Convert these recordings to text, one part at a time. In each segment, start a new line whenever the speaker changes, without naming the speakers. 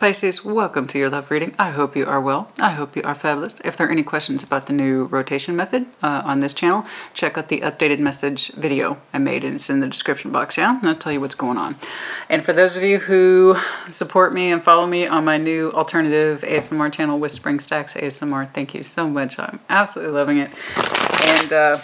Pisces, welcome to your love reading. I hope you are well. I hope you are fabulous. If there are any questions about the new rotation method on this channel, check out the updated message video I made, and it's in the description box, yeah? And I'll tell you what's going on. And for those of you who support me and follow me on my new alternative ASMR channel, Whispering Stacks ASMR, thank you so much. I'm absolutely loving it. And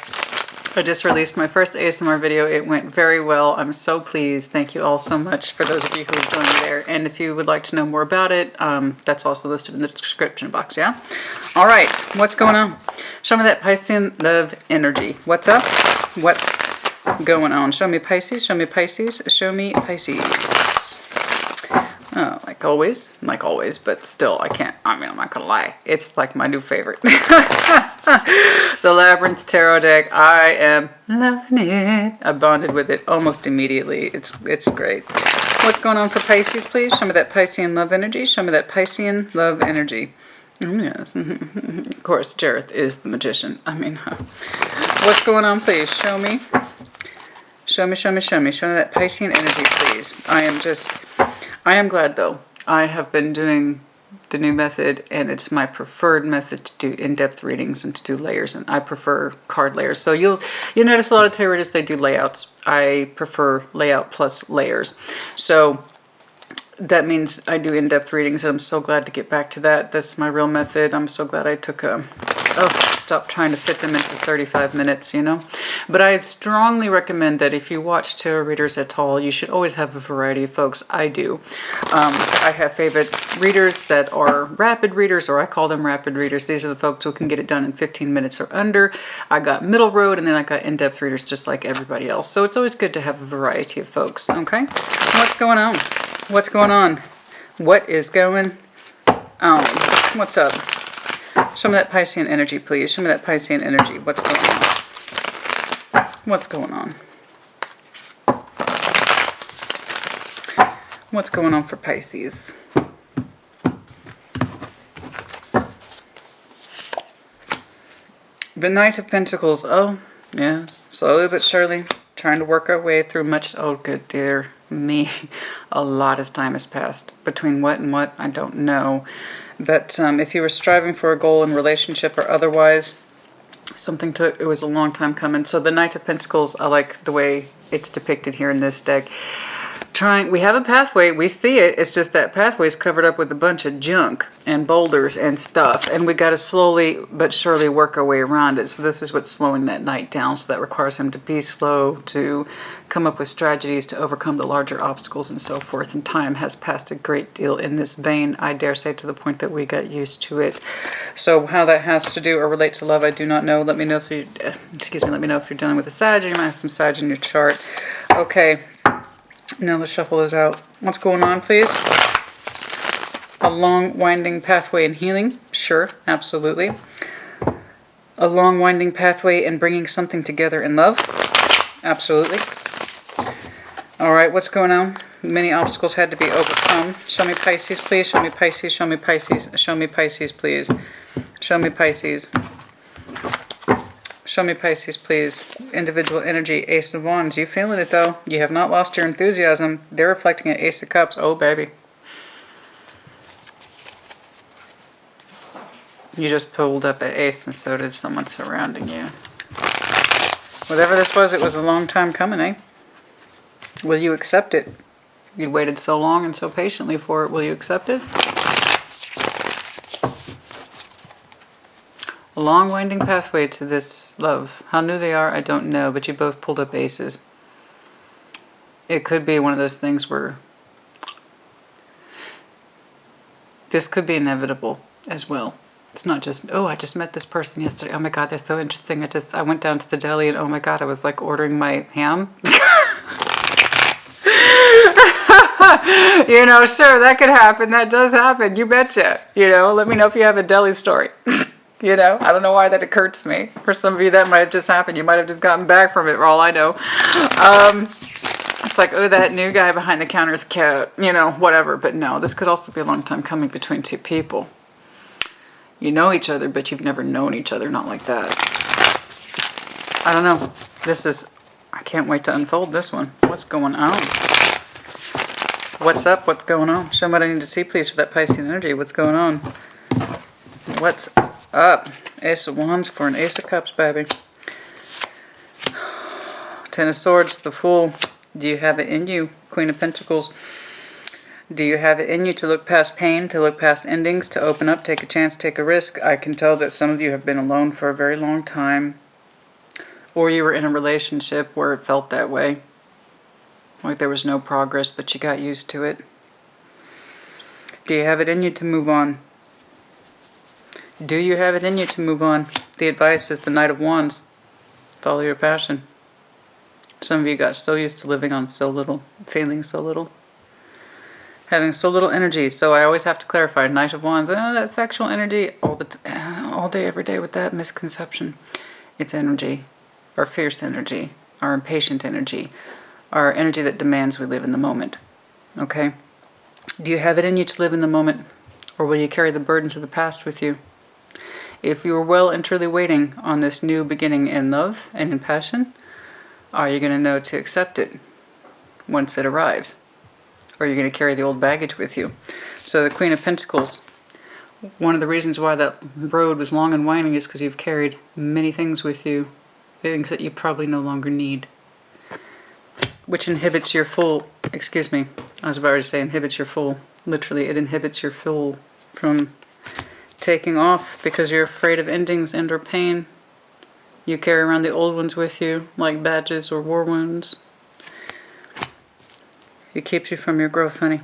I just released my first ASMR video. It went very well. I'm so pleased. Thank you all so much for those of you who have joined me there. And if you would like to know more about it, that's also listed in the description box, yeah? All right, what's going on? Show me that Piscean love energy. What's up? What's going on? Show me Pisces, show me Pisces, show me Pisces. Oh, like always, but still, I'm not gonna lie. It's like my new favorite. The Labyrinth Tarot deck, I am loving it. I bonded with it almost immediately. It's great. What's going on for Pisces, please? Show me that Piscean love energy. Show me that Piscean love energy. Oh, yes. Of course, Jareth is the magician. What's going on, please? Show me. Show me that Piscean energy, please. I am glad, though. I have been doing the new method, and it's my preferred method to do in-depth readings and to do layers, and I prefer card layers. So you'll notice a lot of tarot readers, they do layouts. I prefer layout plus layers. So that means I do in-depth readings, and I'm so glad to get back to that. That's my real method. I'm so glad I took stop trying to fit them into 35 minutes, you know. But I strongly recommend that if you watch tarot readers at all, you should always have a variety of folks. I do. I have favorite readers that are rapid readers, or I call them rapid readers. These are the folks who can get it done in 15 minutes or under. I got middle road, and then I got in-depth readers just like everybody else. So it's always good to have a variety of folks, okay? What's going on? What's going on? What is going on? What's up? Show me that Piscean energy, please. Show me that Piscean energy. What's going on? What's going on? What's going on for Pisces? The Knight of Pentacles. Oh, yes. Slowly but surely. Trying to work our way through much. Oh, good dear me. A lot of time has passed. Between what and what, I don't know. But if you were striving for a goal in relationship or otherwise, it was a long time coming. So the Knight of Pentacles, I like the way it's depicted here in this deck. We have a pathway, we see it, it's just that pathway is covered up with a bunch of junk and boulders and stuff, and we got to slowly but surely work our way around it. So this is what's slowing that knight down, so that requires him to be slow, to come up with strategies to overcome the larger obstacles and so forth, and time has passed a great deal in this vein, I dare say, to the point that we got used to it. So how that has to do or relate to love, I do not know. Let me know if you, let me know if you're dealing with a Sag. You might have some Sag in your chart. Okay. Now let's shuffle those out. What's going on, please? A long, winding pathway in healing. Sure, absolutely. A long, winding pathway in bringing something together in love. Absolutely. All right, what's going on? Many obstacles had to be overcome. Show me Pisces, please. Show me Pisces. Show me Pisces. Show me Pisces, please. Show me Pisces. Show me Pisces, please. Individual energy, Ace of Wands. You feeling it, though. You have not lost your enthusiasm. They're reflecting an Ace of Cups. Oh, baby. You just pulled up an ace, and so did someone surrounding you. Whatever this was, it was a long time coming, eh? Will you accept it? You waited so long and so patiently for it. Will you accept it? A long winding pathway to this love. How new they are, I don't know, but you both pulled up aces. It could be one of those things where this could be inevitable as well. It's not just, oh, I just met this person yesterday. Oh my God, they're so interesting. I went down to the deli and oh my God, I was like ordering my ham. You know, sure, that could happen. That does happen. You betcha. You know, let me know if you have a deli story. You know, I don't know why that occurred to me. For some of you, that might have just happened. You might have just gotten back from it, for all I know. It's like, oh, that new guy behind the counter is cute. You know, whatever. But no, this could also be a long time coming between two people. You know each other, but you've never known each other. Not like that. I don't know. I can't wait to unfold this one. What's going on? What's up? What's going on? Show me what I need to see, please, for that Piscean energy. What's going on? What's up? Ace of Wands for an Ace of Cups, baby. Ten of Swords, the Fool. Do you have it in you? Queen of Pentacles. Do you have it in you to look past pain, to look past endings, to open up, take a chance, take a risk? I can tell that some of you have been alone for a very long time. Or you were in a relationship where it felt that way. Like there was no progress, but you got used to it. Do you have it in you to move on? Do you have it in you to move on? The advice is the Knight of Wands. Follow your passion. Some of you got so used to living on so little, feeling so little, having so little energy. So I always have to clarify, Knight of Wands, that sexual energy, all day, every day with that misconception. It's energy, our fierce energy, our impatient energy, our energy that demands we live in the moment. Okay? Do you have it in you to live in the moment? Or will you carry the burdens of the past with you? If you are well and truly waiting on this new beginning in love and in passion, are you going to know to accept it once it arrives? Or are you going to carry the old baggage with you? So the Queen of Pentacles, one of the reasons why that road was long and winding is because you've carried many things with you, things that you probably no longer need, which inhibits your full, excuse me, I was about to say inhibits your full, literally it inhibits your full from taking off because you're afraid of endings and or pain. You carry around the old ones with you, like badges or war wounds. It keeps you from your growth, honey.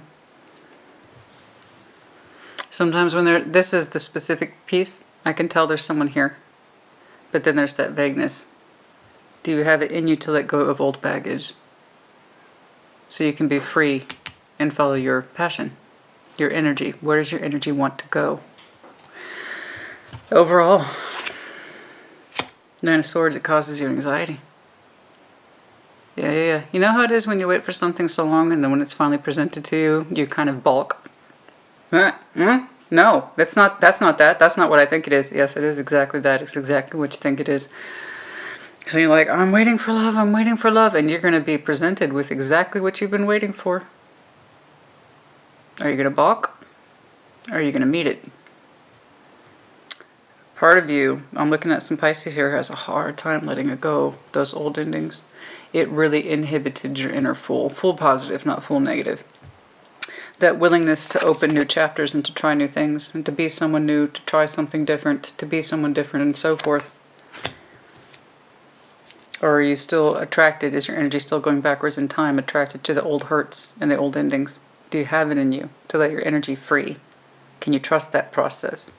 Sometimes when this is the specific piece, I can tell there's someone here. But then there's that vagueness. Do you have it in you to let go of old baggage? So you can be free and follow your passion, your energy. Where does your energy want to go? Overall, Nine of Swords, it causes you anxiety. Yeah. You know how it is when you wait for something so long and then when it's finally presented to you, you kind of balk. No, that's not that. That's not what I think it is. Yes, it is exactly that. It's exactly what you think it is. So you're like, I'm waiting for love, I'm waiting for love. And you're going to be presented with exactly what you've been waiting for. Are you going to balk? Or are you going to meet it? Part of you, I'm looking at some Pisces here, has a hard time letting it go, those old endings. It really inhibited your inner full positive, not full negative. That willingness to open new chapters and to try new things, and to be someone new, to try something different, to be someone different, and so forth. Or are you still attracted, is your energy still going backwards in time, attracted to the old hurts and the old endings? Do you have it in you to let your energy free? Can you trust that process?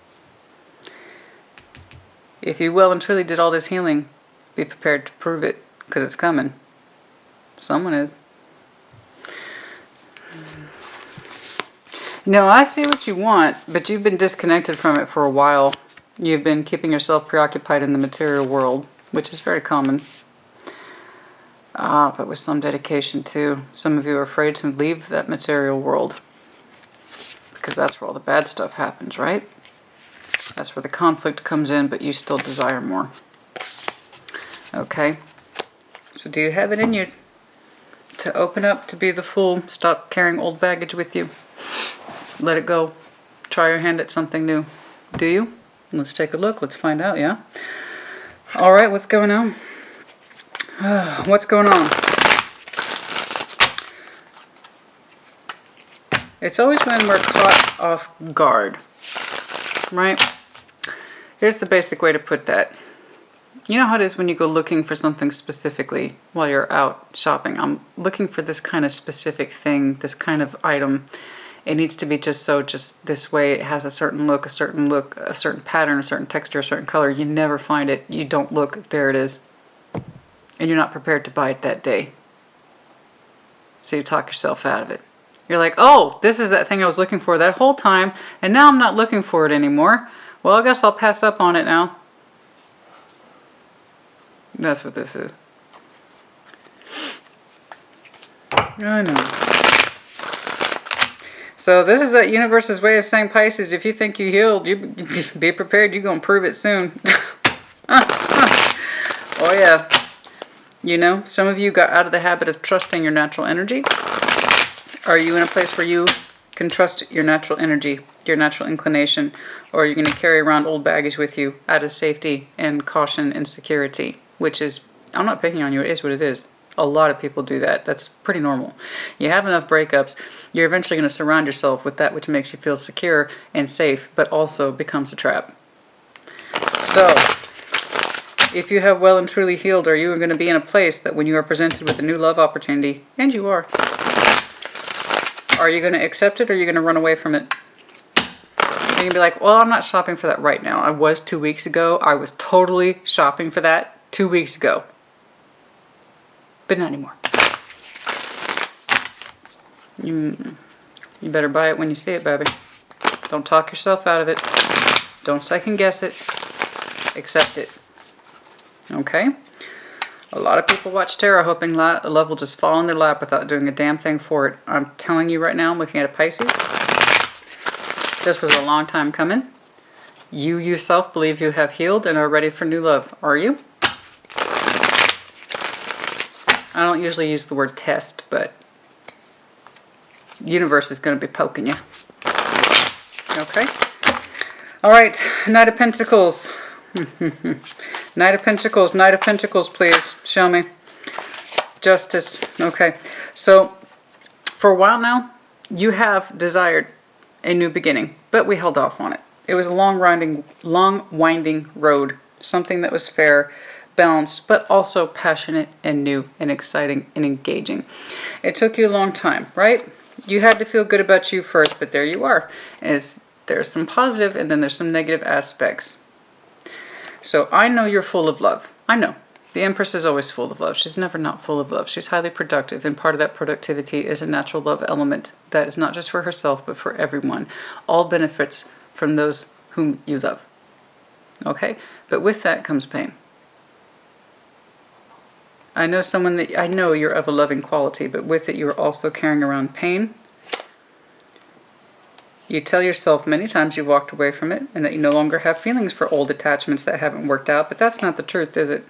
If you well and truly did all this healing, be prepared to prove it, because it's coming. Someone is. No, I see what you want, but you've been disconnected from it for a while. You've been keeping yourself preoccupied in the material world, which is very common. But with some dedication too. Some of you are afraid to leave that material world, because that's where all the bad stuff happens, right? That's where the conflict comes in, but you still desire more. Okay. So do you have it in you to open up, to be the Fool? Stop carrying old baggage with you. Let it go. Try your hand at something new. Do you? Let's take a look. Let's find out, yeah? All right, what's going on? What's going on? It's always when we're caught off guard, right? Here's the basic way to put that. You know how it is when you go looking for something specifically while you're out shopping. I'm looking for this kind of specific thing, this kind of item. It needs to be just this way. It has a certain look, a certain pattern, a certain texture, a certain color. You never find it. You don't look. There it is. And you're not prepared to buy it that day. So you talk yourself out of it. You're like, oh, this is that thing I was looking for that whole time, and now I'm not looking for it anymore. Well, I guess I'll pass up on it now. That's what this is. I know. So this is that universe's way of saying, Pisces, if you think you healed, you be prepared, you're going to prove it soon. Oh yeah. You know, some of you got out of the habit of trusting your natural energy. Are you in a place where you can trust your natural energy, your natural inclination, or are you going to carry around old baggage with you out of safety and caution and security? Which is, I'm not picking on you, it is what it is. A lot of people do that. That's pretty normal. You have enough breakups, you're eventually going to surround yourself with that which makes you feel secure and safe, but also becomes a trap. So, if you have well and truly healed, are you going to be in a place that when you are presented with a new love opportunity, and you are you going to accept it or are you going to run away from it? You can be like, well, I'm not shopping for that right now. I was 2 weeks ago. I was totally shopping for that 2 weeks ago. But not anymore. You better buy it when you see it, baby. Don't talk yourself out of it. Don't second guess it. Accept it. Okay? A lot of people watch tarot hoping love will just fall in their lap without doing a damn thing for it. I'm telling you right now, I'm looking at a Pisces. This was a long time coming. You yourself believe you have healed and are ready for new love. Are you? I don't usually use the word test, but the universe is going to be poking you. Okay? All right, Knight of Pentacles. Knight of Pentacles, Knight of Pentacles, please. Show me. Justice. Okay. So, for a while now, you have desired a new beginning, but we held off on it. It was a long winding road. Something that was fair, balanced, but also passionate and new and exciting and engaging. It took you a long time, right? You had to feel good about you first, but there you are. There's some positive and then there's some negative aspects. So I know you're full of love. I know. The Empress is always full of love. She's never not full of love. She's highly productive, and part of that productivity is a natural love element that is not just for herself, but for everyone. All benefits from those whom you love. Okay? But with that comes pain. I know you're of a loving quality, but with it you're also carrying around pain. You tell yourself many times you've walked away from it and that you no longer have feelings for old attachments that haven't worked out, but that's not the truth, is it?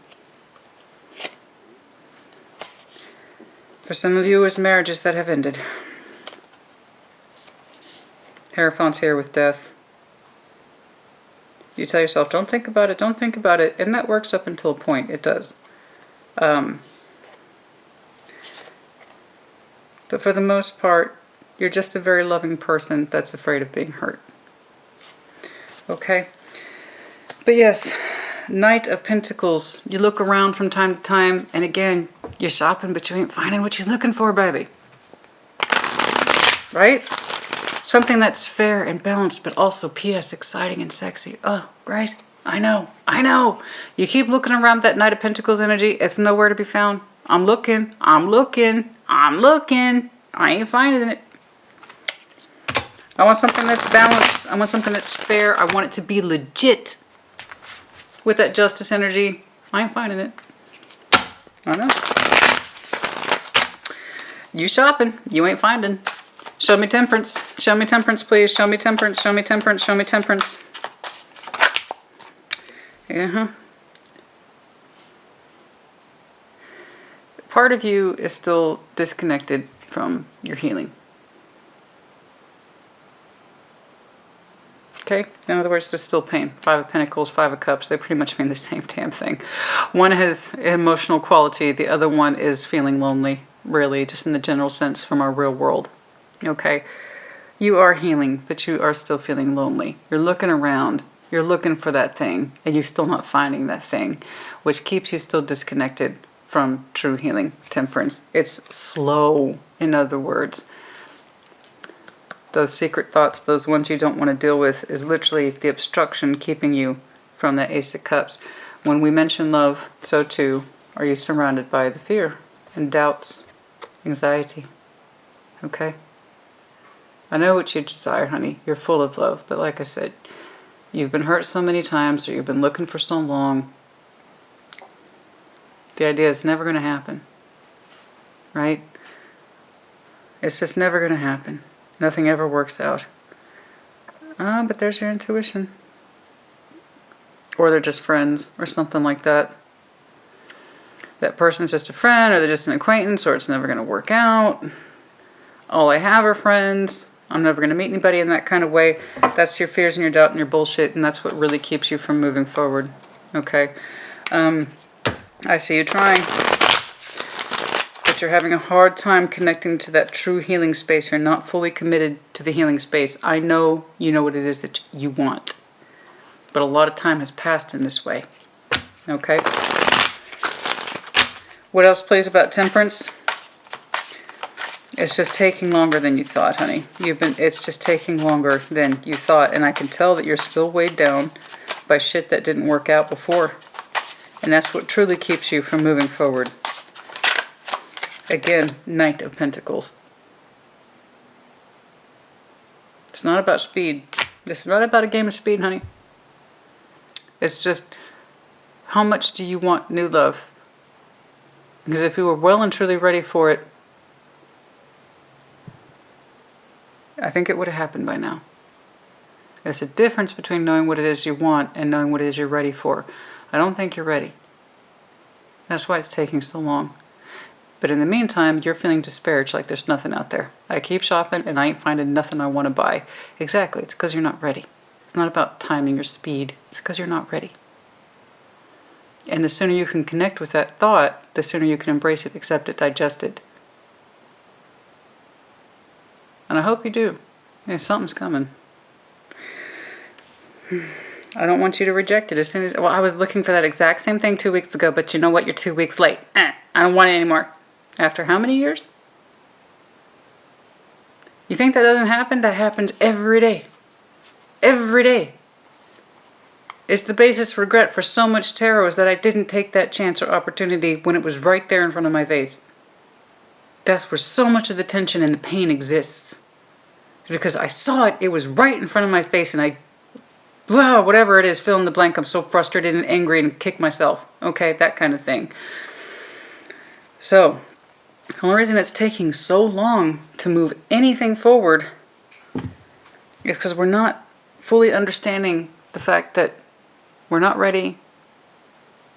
For some of you, it's marriages that have ended. Hierophant's here with death. You tell yourself, don't think about it, don't think about it, and that works up until a point. It does. But for the most part, you're just a very loving person that's afraid of being hurt. Okay? But yes, Knight of Pentacles. You look around from time to time, and again, you're shopping, but you ain't finding what you're looking for, baby. Right? Something that's fair and balanced, but also P.S. exciting and sexy. Oh, right? I know. I know. You keep looking around that Knight of Pentacles energy, it's nowhere to be found. I'm looking. I'm looking. I'm looking. I ain't finding it. I want something that's balanced. I want something that's fair. I want it to be legit. With that Justice energy, I ain't finding it. I know. You shopping. You ain't finding. Show me Temperance. Show me Temperance, please. Show me Temperance. Show me Temperance. Show me Temperance. Uh-huh. Part of you is still disconnected from your healing. Okay? In other words, there's still pain. Five of Pentacles, Five of Cups, they pretty much mean the same damn thing. One has emotional quality, the other one is feeling lonely, really, just in the general sense from our real world. Okay? You are healing, but you are still feeling lonely. You're looking around, you're looking for that thing, and you're still not finding that thing, which keeps you still disconnected from true healing, Temperance. It's slow, in other words. Those secret thoughts, those ones you don't want to deal with, is literally the obstruction keeping you from the Ace of Cups. When we mention love, so too are you surrounded by the fear and doubts, anxiety. Okay? I know what you desire, honey. You're full of love, but like I said, you've been hurt so many times, or you've been looking for so long. The idea is never going to happen. Right? It's just never going to happen. Nothing ever works out. But there's your intuition. Or they're just friends, or something like that. That person's just a friend, or they're just an acquaintance, or it's never going to work out. All I have are friends. I'm never going to meet anybody in that kind of way. That's your fears and your doubt and your bullshit, and that's what really keeps you from moving forward. Okay? I see you trying, but you're having a hard time connecting to that true healing space. You're not fully committed to the healing space. I know you know what it is that you want, but a lot of time has passed in this way. Okay? What else plays about temperance? It's just taking longer than you thought, honey. It's just taking longer than you thought, and I can tell that you're still weighed down by shit that didn't work out before. And that's what truly keeps you from moving forward. Again, Knight of Pentacles. It's not about speed. This is not about a game of speed, honey. It's just, how much do you want new love? Because if you were well and truly ready for it, I think it would have happened by now. There's a difference between knowing what it is you want and knowing what it is you're ready for. I don't think you're ready. That's why it's taking so long. But in the meantime, you're feeling disparaged like there's nothing out there. I keep shopping and I ain't finding nothing I want to buy. Exactly, it's because you're not ready. It's not about timing or speed. It's because you're not ready. And the sooner you can connect with that thought, the sooner you can embrace it, accept it, digest it. And I hope you do. Yeah, something's coming. I don't want you to reject it as soon as... Well, I was looking for that exact same thing 2 weeks ago, but you know what? You're 2 weeks late. I don't want it anymore. After how many years? You think that doesn't happen? That happens every day. Every day. It's the basis for regret for so much tarot is that I didn't take that chance or opportunity when it was right there in front of my face. That's where so much of the tension and the pain exists. Because I saw it, it was right in front of my face, and whatever it is, fill in the blank, I'm so frustrated and angry and kick myself. Okay, that kind of thing. So, the only reason it's taking so long to move anything forward is because we're not fully understanding the fact that we're not ready,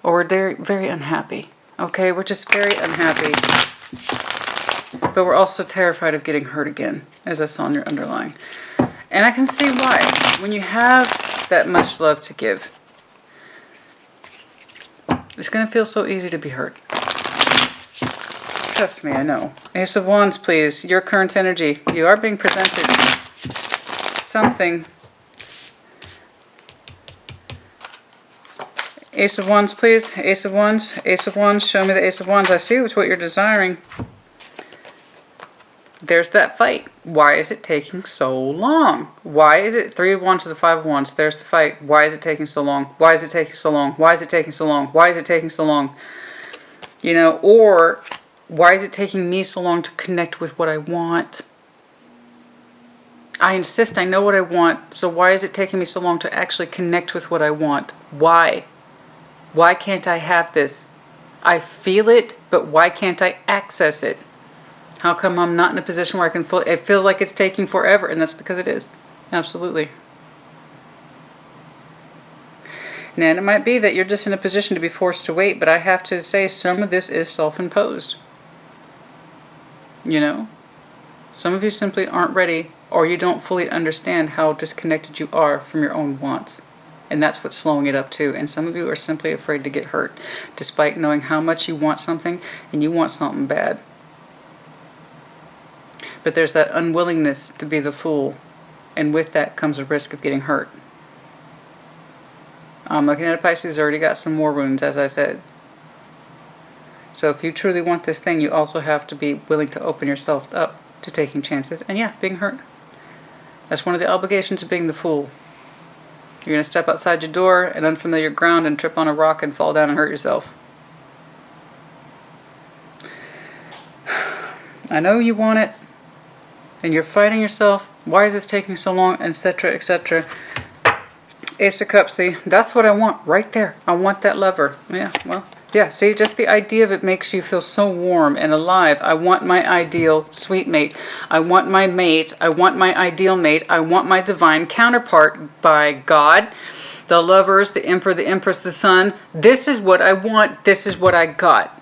or we're very, very unhappy. Okay, we're just very unhappy. But we're also terrified of getting hurt again, as I saw in your underlying. And I can see why. When you have that much love to give, it's going to feel so easy to be hurt. Trust me, I know. Ace of Wands, please. Your current energy. You are being presented something. Ace of Wands, please. Ace of Wands. Ace of Wands. Show me the Ace of Wands. I see it's what you're desiring. There's that fight. Why is it taking so long? Why is it 3 of Wands to the 5 of Wands? There's the fight. Why is it taking so long? Why is it taking so long? Why is it taking so long? Why is it taking so long? You know, or why is it taking me so long to connect with what I want? I insist I know what I want, so why is it taking me so long to actually connect with what I want? Why? Why can't I have this? I feel it, but why can't I access it? How come I'm not in a position where I can fully... It feels like it's taking forever, and that's because it is. Absolutely. And it might be that you're just in a position to be forced to wait, but I have to say some of this is self-imposed. You know? Some of you simply aren't ready, or you don't fully understand how disconnected you are from your own wants. And that's what's slowing it up too. And some of you are simply afraid to get hurt, despite knowing how much you want something, and you want something bad. But there's that unwillingness to be the fool, and with that comes a risk of getting hurt. I'm looking at a Pisces who's already got some more wounds, as I said. So if you truly want this thing, you also have to be willing to open yourself up to taking chances, and yeah, being hurt. That's one of the obligations of being the fool. You're going to step outside your door in unfamiliar ground and trip on a rock and fall down and hurt yourself. I know you want it, and you're fighting yourself. Why is this taking so long, etc., etc. Ace of Cups, see, that's what I want right there. I want that lover. Yeah, well, yeah, see, just the idea of it makes you feel so warm and alive. I want my ideal sweet mate. I want my mate. I want my ideal mate. I want my divine counterpart, by God. The lovers, the emperor, the empress, the sun. This is what I want. This is what I got.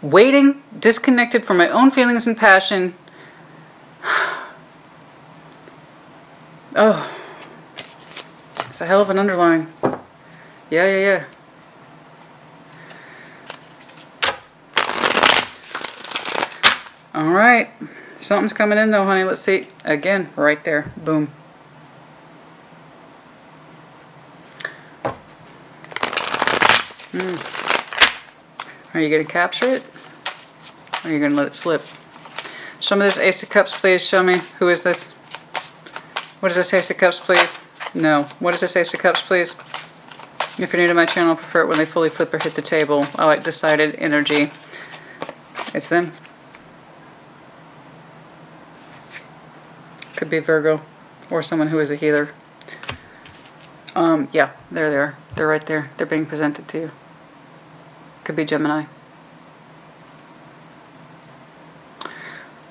Waiting, disconnected from my own feelings and passion, Oh, it's a hell of an underlying. Yeah. All right. Something's coming in though, honey. Let's see. Again, right there. Boom. Are you going to capture it? Or are you going to let it slip? Show me this Ace of Cups, please. Show me. Who is this? What is this Ace of Cups, please? No. What is this Ace of Cups, please? If you're new to my channel, I prefer it when they fully flip or hit the table. I like decided energy. It's them. Could be Virgo or someone who is a healer. Yeah, there they are. They're right there. They're being presented to you. Could be Gemini.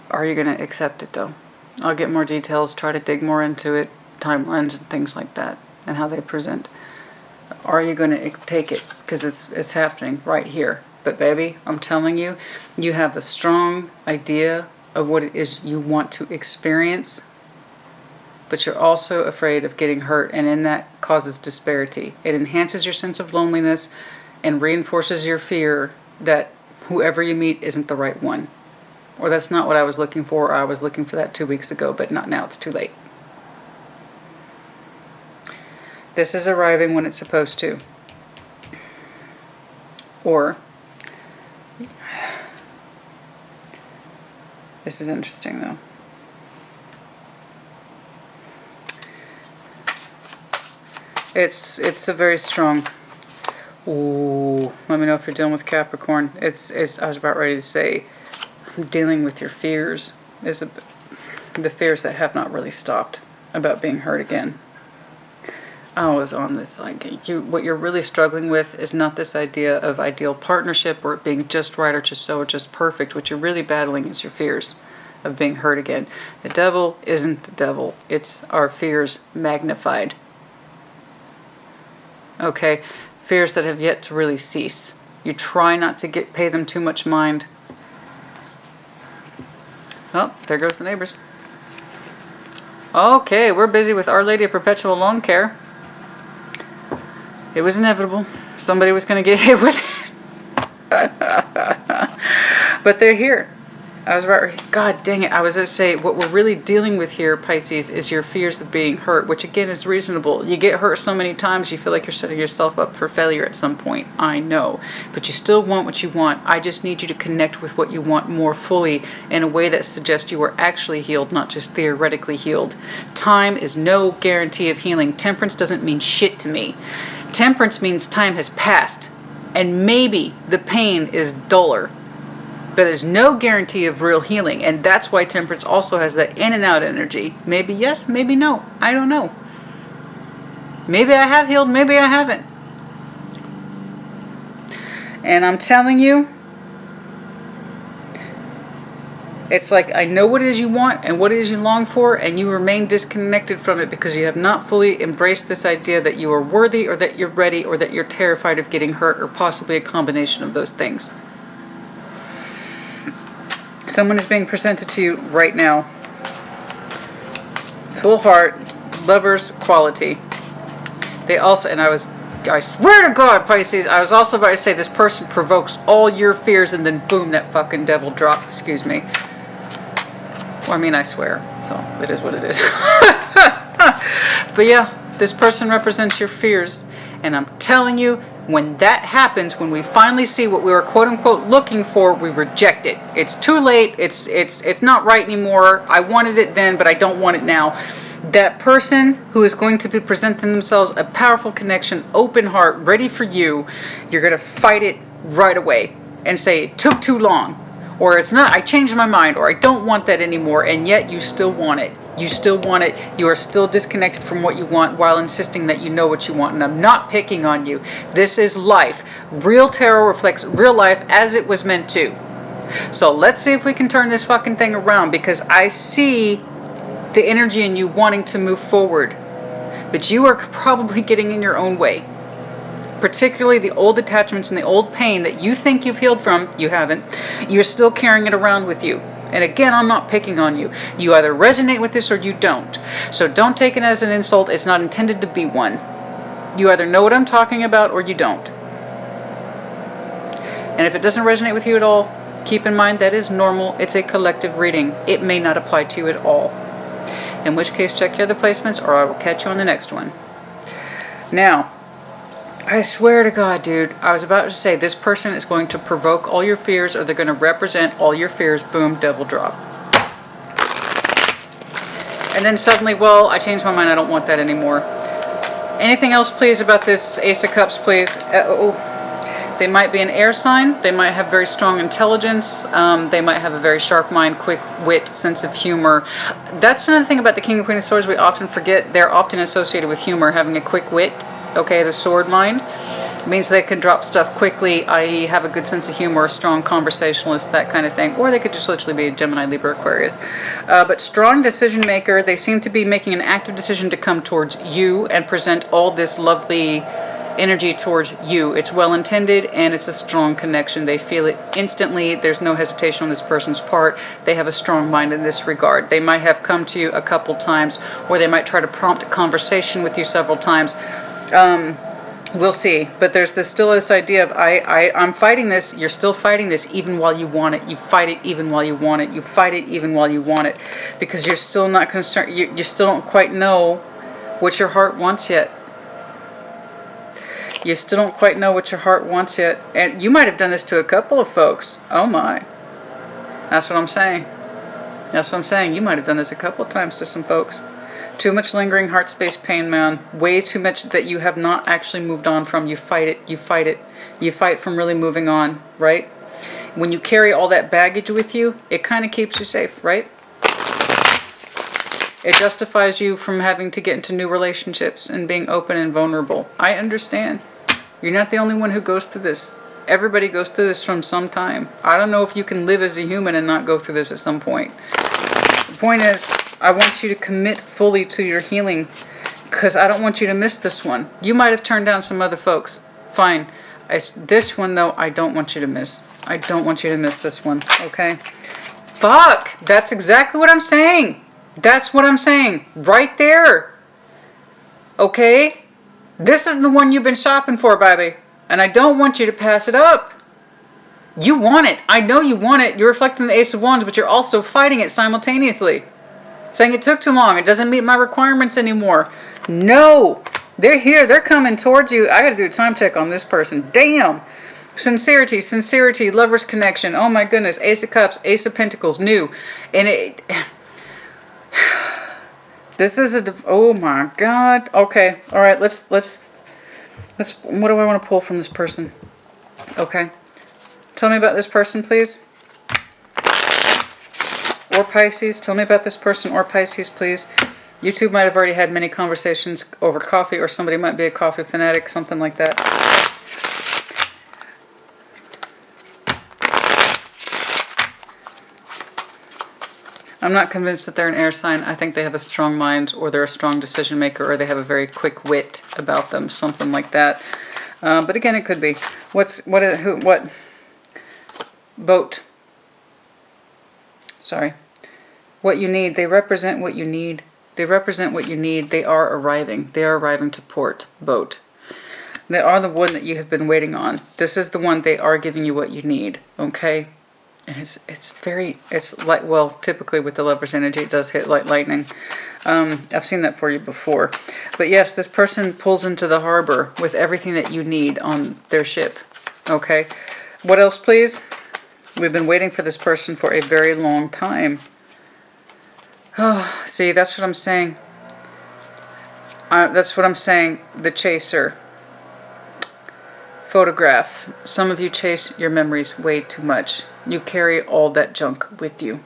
Are you going to accept it though? I'll get more details, try to dig more into it, timelines and things like that, and how they present. Are you going to take it? Because it's happening right here. But baby, I'm telling you, you have a strong idea of what it is you want to experience, but you're also afraid of getting hurt, and in that causes disparity. It enhances your sense of loneliness and reinforces your fear that whoever you meet isn't the right one. Or that's not what I was looking for, or I was looking for that 2 weeks ago, but not now, it's too late. This is arriving when it's supposed to. Or, this is interesting though. It's a very strong. Ooh, let me know if you're dealing with Capricorn. I was about ready to say, I'm dealing with your fears. The fears that have not really stopped about being hurt again. I was on this, like, what you're really struggling with is not this idea of ideal partnership or it being just right or just so or just perfect. What you're really battling is your fears of being hurt again. The devil isn't the devil. It's our fears magnified. Okay? Fears that have yet to really cease. You try not to pay them too much mind. Oh, there goes the neighbors. Okay, we're busy with Our Lady of Perpetual Lawn Care. It was inevitable. Somebody was going to get hit with it. But they're here. I was about, God dang it, I was going to say, what we're really dealing with here, Pisces, is your fears of being hurt, which again is reasonable. You get hurt so many times, you feel like you're setting yourself up for failure at some point. I know. But you still want what you want. I just need you to connect with what you want more fully in a way that suggests you are actually healed, not just theoretically healed. Time is no guarantee of healing. Temperance doesn't mean shit to me. Temperance means time has passed, and maybe the pain is duller. But there's no guarantee of real healing, and that's why temperance also has that in and out energy. Maybe yes, maybe no. I don't know. Maybe I have healed, maybe I haven't. And I'm telling you, it's like I know what it is you want and what it is you long for, and you remain disconnected from it because you have not fully embraced this idea that you are worthy or that you're ready or that you're terrified of getting hurt or possibly a combination of those things. Someone is being presented to you right now. Full heart, lover's quality. They also, and I swear to God, Pisces, I was also about to say this person provokes all your fears and then boom, that fucking devil drop. Excuse me. Well, I mean, I swear. So it is what it is. But yeah, this person represents your fears. And I'm telling you, when that happens, when we finally see what we were quote unquote looking for, we reject it. It's too late. It's not right anymore. I wanted it then, but I don't want it now. That person who is going to be presenting themselves a powerful connection, open heart, ready for you, you're going to fight it right away and say it took too long, or it's not, I changed my mind, or I don't want that anymore, and yet you still want it. You still want it. You are still disconnected from what you want while insisting that you know what you want. And I'm not picking on you. This is life. Real tarot reflects real life as it was meant to. So let's see if we can turn this fucking thing around, because I see the energy in you wanting to move forward. But you are probably getting in your own way. Particularly the old attachments and the old pain that you think you've healed from, you haven't. You're still carrying it around with you. And again, I'm not picking on you. You either resonate with this or you don't. So don't take it as an insult. It's not intended to be one. You either know what I'm talking about or you don't. And if it doesn't resonate with you at all, keep in mind that is normal. It's a collective reading. It may not apply to you at all. In which case, check your other placements, or I will catch you on the next one. Now, I swear to God, dude, I was about to say this person is going to provoke all your fears, or they're going to represent all your fears. Boom, devil drop. And then suddenly, well, I changed my mind. I don't want that anymore. Anything else, please, about this Ace of Cups, please? They might be an air sign. They might have very strong intelligence. They might have a very sharp mind, quick wit, sense of humor. That's another thing about the King and Queen of Swords we often forget. They're often associated with humor, having a quick wit. Okay, the sword mind means they can drop stuff quickly, i.e. have a good sense of humor, strong conversationalist, that kind of thing. Or they could just literally be a Gemini, Libra, Aquarius. But strong decision maker. They seem to be making an active decision to come towards you and present all this lovely energy towards you. It's well intended and it's a strong connection. They feel it instantly. There's no hesitation on this person's part. They have a strong mind in this regard. They might have come to you a couple times, or they might try to prompt a conversation with you several times. We'll see. But there's still this idea of I'm fighting this. You're still fighting this even while you want it. You fight it even while you want it. You fight it even while you want it, because you're still not concerned. You still don't quite know what your heart wants yet. You still don't quite know what your heart wants yet. And you might have done this to a couple of folks. Oh my. That's what I'm saying. That's what I'm saying. You might have done this a couple of times to some folks. Too much lingering heart space pain, man. Way too much that you have not actually moved on from. You fight it. You fight it. You fight from really moving on, right? When you carry all that baggage with you, it kind of keeps you safe, right? It justifies you from having to get into new relationships and being open and vulnerable. I understand. You're not the only one who goes through this. Everybody goes through this from some time. I don't know if you can live as a human and not go through this at some point. The point is, I want you to commit fully to your healing, because I don't want you to miss this one. You might have turned down some other folks. Fine. This one, though, I don't want you to miss. I don't want you to miss this one, okay? Fuck! That's exactly what I'm saying. That's what I'm saying. Right there. Okay? This is the one you've been shopping for, baby. And I don't want you to pass it up. You want it. I know you want it. You're reflecting the Ace of Wands, but you're also fighting it simultaneously. Saying it took too long. It doesn't meet my requirements anymore. No. They're here. They're coming towards you. I got to do a time check on this person. Damn. Sincerity, sincerity, lover's connection. Oh my goodness. Ace of Cups, Ace of Pentacles, new. And it... This is oh my God. Okay. All right. Let's, what do I want to pull from this person? Okay. Tell me about this person, please. Or Pisces. Tell me about this person or Pisces, please. You two might have already had many conversations over coffee, or somebody might be a coffee fanatic, something like that. I'm not convinced that they're an air sign. I think they have a strong mind, or they're a strong decision maker, or they have a very quick wit about them, something like that. But again, it could be. What? Boat. Sorry. What you need. They represent what you need. They represent what you need. They are arriving. They are arriving to port. Boat. They are the one that you have been waiting on. This is the one. They are giving you what you need. Okay? And it's like, well, typically with the Lover's energy, it does hit like lightning. I've seen that for you before. But yes, this person pulls into the harbor with everything that you need on their ship. Okay? What else, please? We've been waiting for this person for a very long time. Oh, see, that's what I'm saying. That's what I'm saying. The chaser. Photograph. Some of you chase your memories way too much. You carry all that junk with you.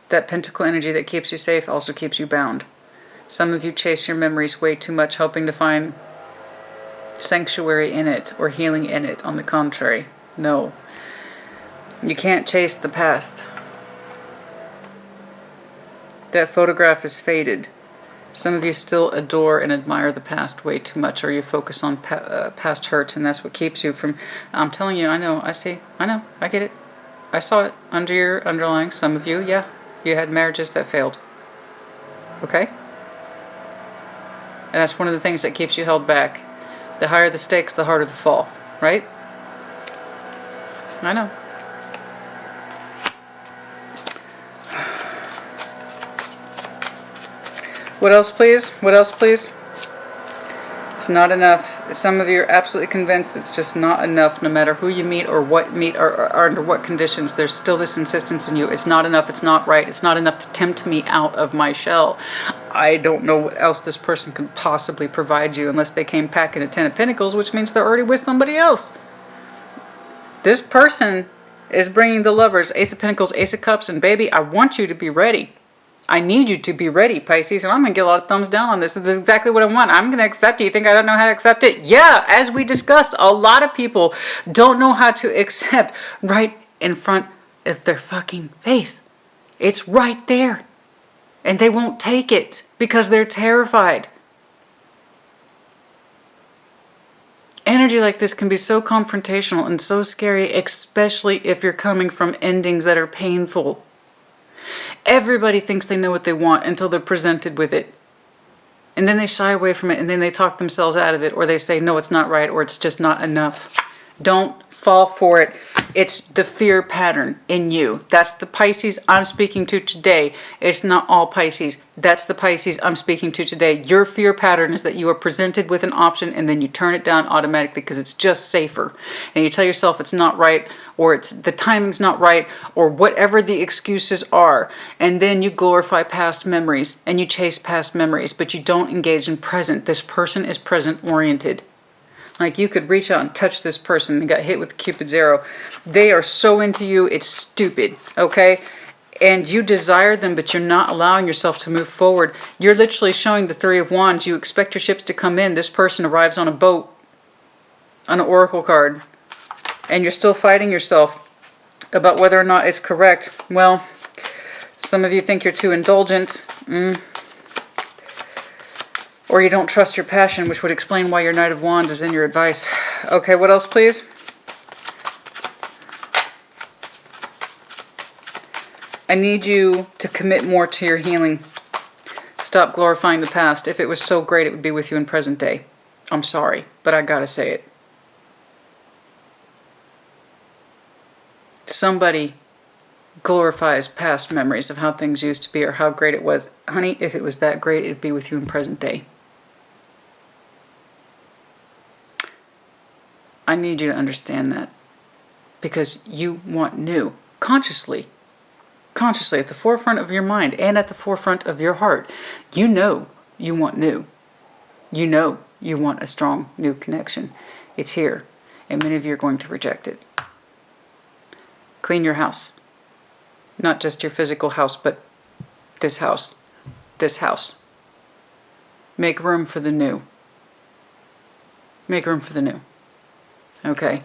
That pentacle energy that keeps you safe also keeps you bound. Some of you chase your memories way too much, hoping to find sanctuary in it or healing in it. On the contrary, no. You can't chase the past. That photograph is faded. Some of you still adore and admire the past way too much, or you focus on past hurt, and that's what keeps you from... I'm telling you, I know, I see, I know, I get it. I saw it under your underlying. Some of you, yeah, you had marriages that failed. Okay? And that's one of the things that keeps you held back. The higher the stakes, the harder the fall, right? I know. What else, please? What else, please? It's not enough. Some of you are absolutely convinced it's just not enough, no matter who you meet or what meet or under what conditions. There's still this insistence in you. It's not enough. It's not right. It's not enough to tempt me out of my shell. I don't know what else this person could possibly provide you unless they came packing a 10 of Pentacles, which means they're already with somebody else. This person is bringing the Lovers, Ace of Pentacles, Ace of Cups, and baby, I want you to be ready. I need you to be ready, Pisces, and I'm going to get a lot of thumbs down on this. This is exactly what I want. I'm going to accept it. You think I don't know how to accept it? Yeah, as we discussed, a lot of people don't know how to accept right in front of their fucking face. It's right there. And they won't take it because they're terrified. Energy like this can be so confrontational and so scary, especially if you're coming from endings that are painful. Everybody thinks they know what they want until they're presented with it. And then they shy away from it, and then they talk themselves out of it, or they say, no, it's not right, or it's just not enough. Don't fall for it. It's the fear pattern in you. That's the Pisces I'm speaking to today. It's not all Pisces. That's the Pisces I'm speaking to today. Your fear pattern is that you are presented with an option and then you turn it down automatically because it's just safer. And you tell yourself it's not right, or it's the timing's not right, or whatever the excuses are. And then you glorify past memories and you chase past memories, but you don't engage in present. This person is present oriented. Like, you could reach out and touch this person and got hit with Cupid's arrow. They are so into you, it's stupid, okay? And you desire them, but you're not allowing yourself to move forward. You're literally showing the Three of Wands. You expect your ships to come in. This person arrives on a boat, on an oracle card, and you're still fighting yourself about whether or not it's correct. Well, some of you think you're too indulgent. Or you don't trust your passion, which would explain why your Knight of Wands is in your advice. Okay, what else, please? I need you to commit more to your healing. Stop glorifying the past. If it was so great, it would be with you in present day. I'm sorry, but I gotta say it. Somebody glorifies past memories of how things used to be or how great it was. Honey, if it was that great, it'd be with you in present day. I need you to understand that, because you want new, consciously at the forefront of your mind and at the forefront of your heart. You know you want new. You know you want a strong new connection. It's here, and many of you are going to reject it. Clean your house. Not just your physical house, but this house. This house. Make room for the new. Make room for the new. Okay,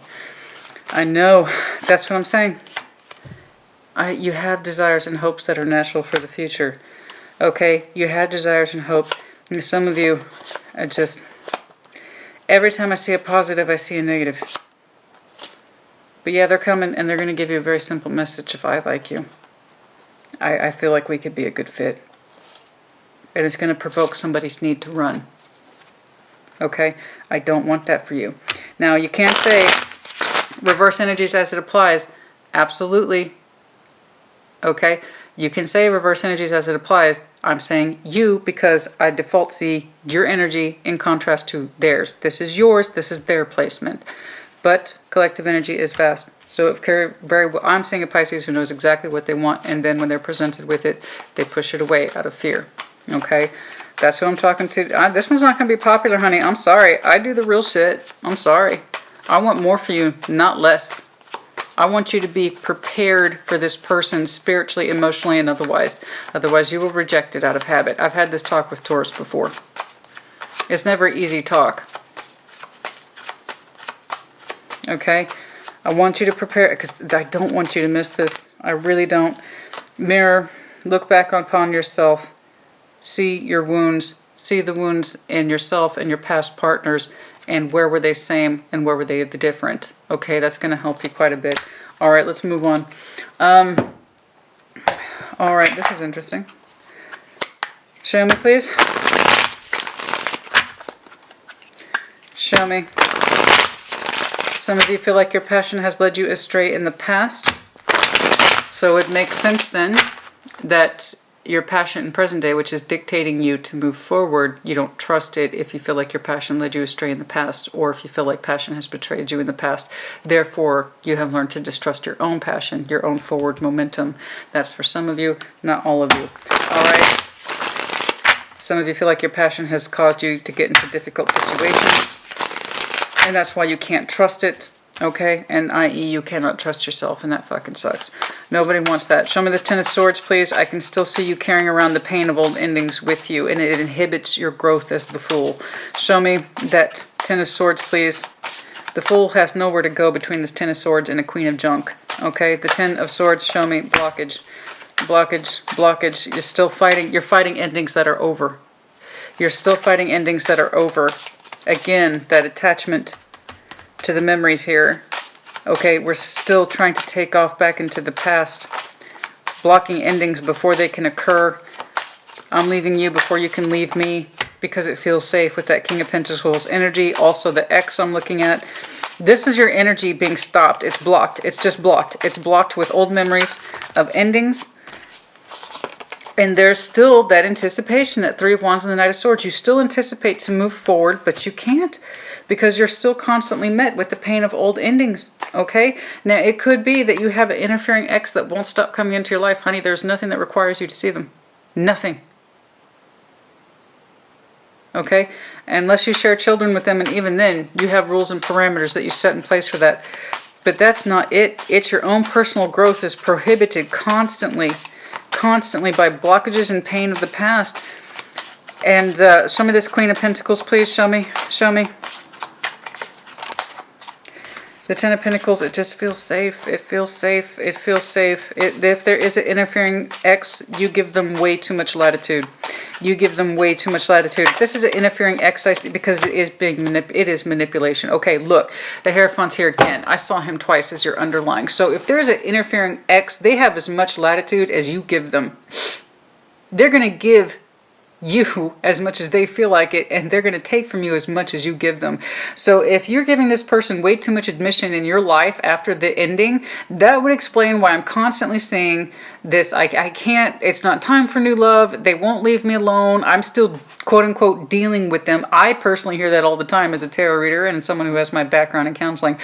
I know, that's what I'm saying. You have desires and hopes that are natural for the future. Okay, you have desires and hopes. And some of you are just, every time I see a positive, I see a negative. But yeah, they're coming, and they're going to give you a very simple message. If I like you, I feel like we could be a good fit. And it's going to provoke somebody's need to run. Okay, I don't want that for you. Now, you can't say reverse energies as it applies. Absolutely. Okay, you can say reverse energies as it applies. I'm saying you because I default see your energy in contrast to theirs. This is yours, this is their placement. But collective energy is vast. So if very well, I'm seeing a Pisces who knows exactly what they want, and then when they're presented with it, they push it away out of fear. Okay? That's who I'm talking to. This one's not going to be popular, honey. I'm sorry. I do the real shit. I'm sorry. I want more for you, not less. I want you to be prepared for this person spiritually, emotionally, and otherwise. Otherwise, you will reject it out of habit. I've had this talk with Taurus before. It's never an easy talk. Okay? I want you to prepare, because I don't want you to miss this. I really don't. Mirror. Look back upon yourself. See your wounds, see the wounds in yourself and your past partners, and where were they same and where were they the different. Okay, that's going to help you quite a bit. All right, let's move on. All right, this is interesting. Show me, please. Show me. Some of you feel like your passion has led you astray in the past. So it makes sense then that your passion in present day, which is dictating you to move forward, you don't trust it if you feel like your passion led you astray in the past, or if you feel like passion has betrayed you in the past. Therefore, you have learned to distrust your own passion, your own forward momentum. That's for some of you, not all of you. All right. Some of you feel like your passion has caused you to get into difficult situations, and that's why you can't trust it. Okay, and i.e. you cannot trust yourself, and that fucking sucks. Nobody wants that. Show me this Ten of Swords, please. I can still see you carrying around the pain of old endings with you, and it inhibits your growth as the Fool. Show me that Ten of Swords, please. The Fool has nowhere to go between this Ten of Swords and a Queen of Junk. Okay, the Ten of Swords, show me blockage. Blockage, blockage. You're still fighting. You're fighting endings that are over. You're still fighting endings that are over. Again, that attachment to the memories here. Okay, we're still trying to take off back into the past, blocking endings before they can occur. I'm leaving you before you can leave me because it feels safe with that King of Pentacles energy. Also the X I'm looking at. This is your energy being stopped. It's blocked. It's just blocked. It's blocked with old memories of endings. And there's still that anticipation, that Three of Wands and the Knight of Swords. You still anticipate to move forward, but you can't, because you're still constantly met with the pain of old endings, okay? Now, it could be that you have an interfering ex that won't stop coming into your life. Honey, there's nothing that requires you to see them. Nothing. Okay? Unless you share children with them, and even then, you have rules and parameters that you set in place for that. But that's not it. It's your own personal growth is prohibited constantly by blockages and pain of the past. And show me this Queen of Pentacles, please. Show me. Show me. The Ten of Pentacles, it just feels safe. It feels safe. It feels safe. If there is an interfering ex, you give them way too much latitude. You give them way too much latitude. This is an interfering ex, I see, because it is manipulation. Okay, look, the Hierophant's here again. I saw him twice as your underlying. So if there's an interfering ex, they have as much latitude as you give them. They're going to give you as much as they feel like it, and they're going to take from you as much as you give them. So if you're giving this person way too much admission in your life after the ending, that would explain why I'm constantly saying this. I can't, it's not time for new love. They won't leave me alone. I'm still quote unquote dealing with them. I personally hear that all the time as a tarot reader and someone who has my background in counseling.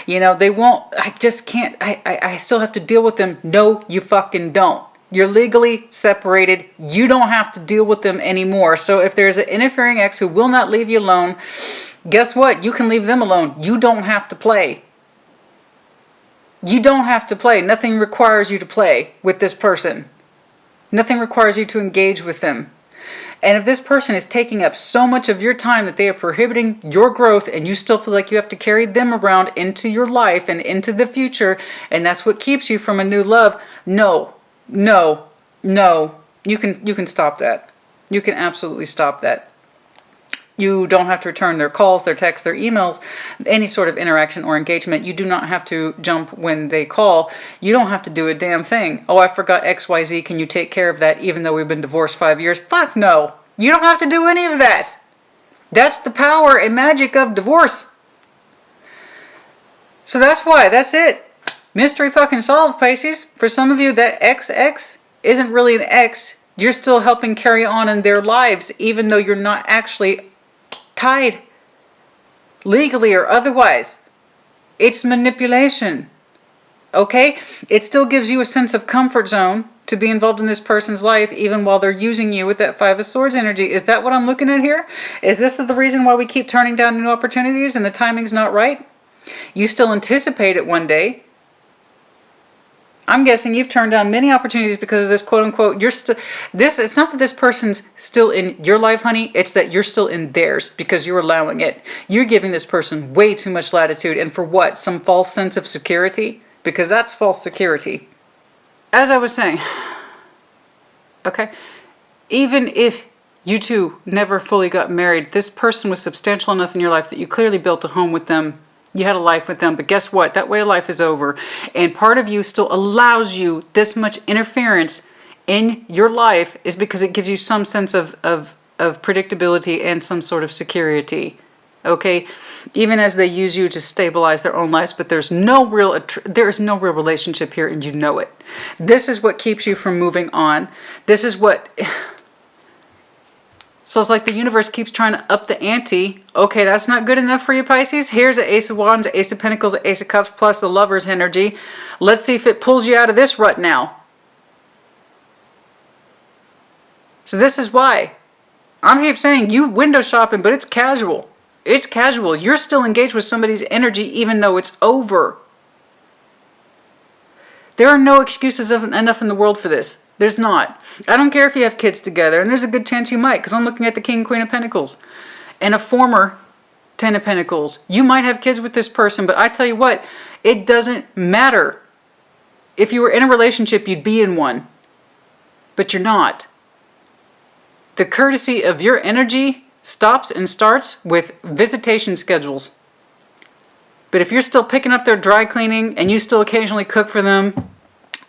You know, they won't, I just can't, I still have to deal with them. No, you fucking don't. You're legally separated. You don't have to deal with them anymore. So if there's an interfering ex who will not leave you alone, guess what? You can leave them alone. You don't have to play. You don't have to play. Nothing requires you to play with this person. Nothing requires you to engage with them. And if this person is taking up so much of your time that they are prohibiting your growth, and you still feel like you have to carry them around into your life and into the future, and that's what keeps you from a new love, no. No, no, you can stop that. You can absolutely stop that. You don't have to return their calls, their texts, their emails, any sort of interaction or engagement. You do not have to jump when they call. You don't have to do a damn thing. Oh, I forgot XYZ. Can you take care of that even though we've been divorced 5 years? Fuck no. You don't have to do any of that. That's the power and magic of divorce. So that's why. That's it. Mystery fucking solved, Pisces. For some of you, that XX isn't really an X. You're still helping carry on in their lives, even though you're not actually tied legally or otherwise. It's manipulation. Okay? It still gives you a sense of comfort zone to be involved in this person's life, even while they're using you with that Five of Swords energy. Is that what I'm looking at here? Is this the reason why we keep turning down new opportunities and the timing's not right? You still anticipate it one day. I'm guessing you've turned down many opportunities because of this quote-unquote, it's not that this person's still in your life, honey. It's that you're still in theirs because you're allowing it. You're giving this person way too much latitude. And for what? Some false sense of security? Because that's false security. As I was saying, okay, even if you two never fully got married, this person was substantial enough in your life that you clearly built a home with them You had a life with them, but guess what? That way of life is over. And part of you still allows you this much interference in your life is because it gives you some sense of predictability and some sort of security. Okay, even as they use you to stabilize their own lives, but there is no real relationship here, and you know it. This is what keeps you from moving on. This is what. So it's like the universe keeps trying to up the ante. Okay, that's not good enough for you, Pisces. Here's an Ace of Wands, Ace of Pentacles, Ace of Cups, plus the Lover's energy. Let's see if it pulls you out of this rut now. So this is why I keep saying you window shopping, but it's casual. It's casual. You're still engaged with somebody's energy even though it's over. There are no excuses enough in the world for this. There's not. I don't care if you have kids together, and there's a good chance you might, because I'm looking at the King and Queen of Pentacles and a former Ten of Pentacles. You might have kids with this person, but I tell you what, it doesn't matter. If you were in a relationship, you'd be in one, but you're not. The courtesy of your energy stops and starts with visitation schedules. But if you're still picking up their dry cleaning and you still occasionally cook for them,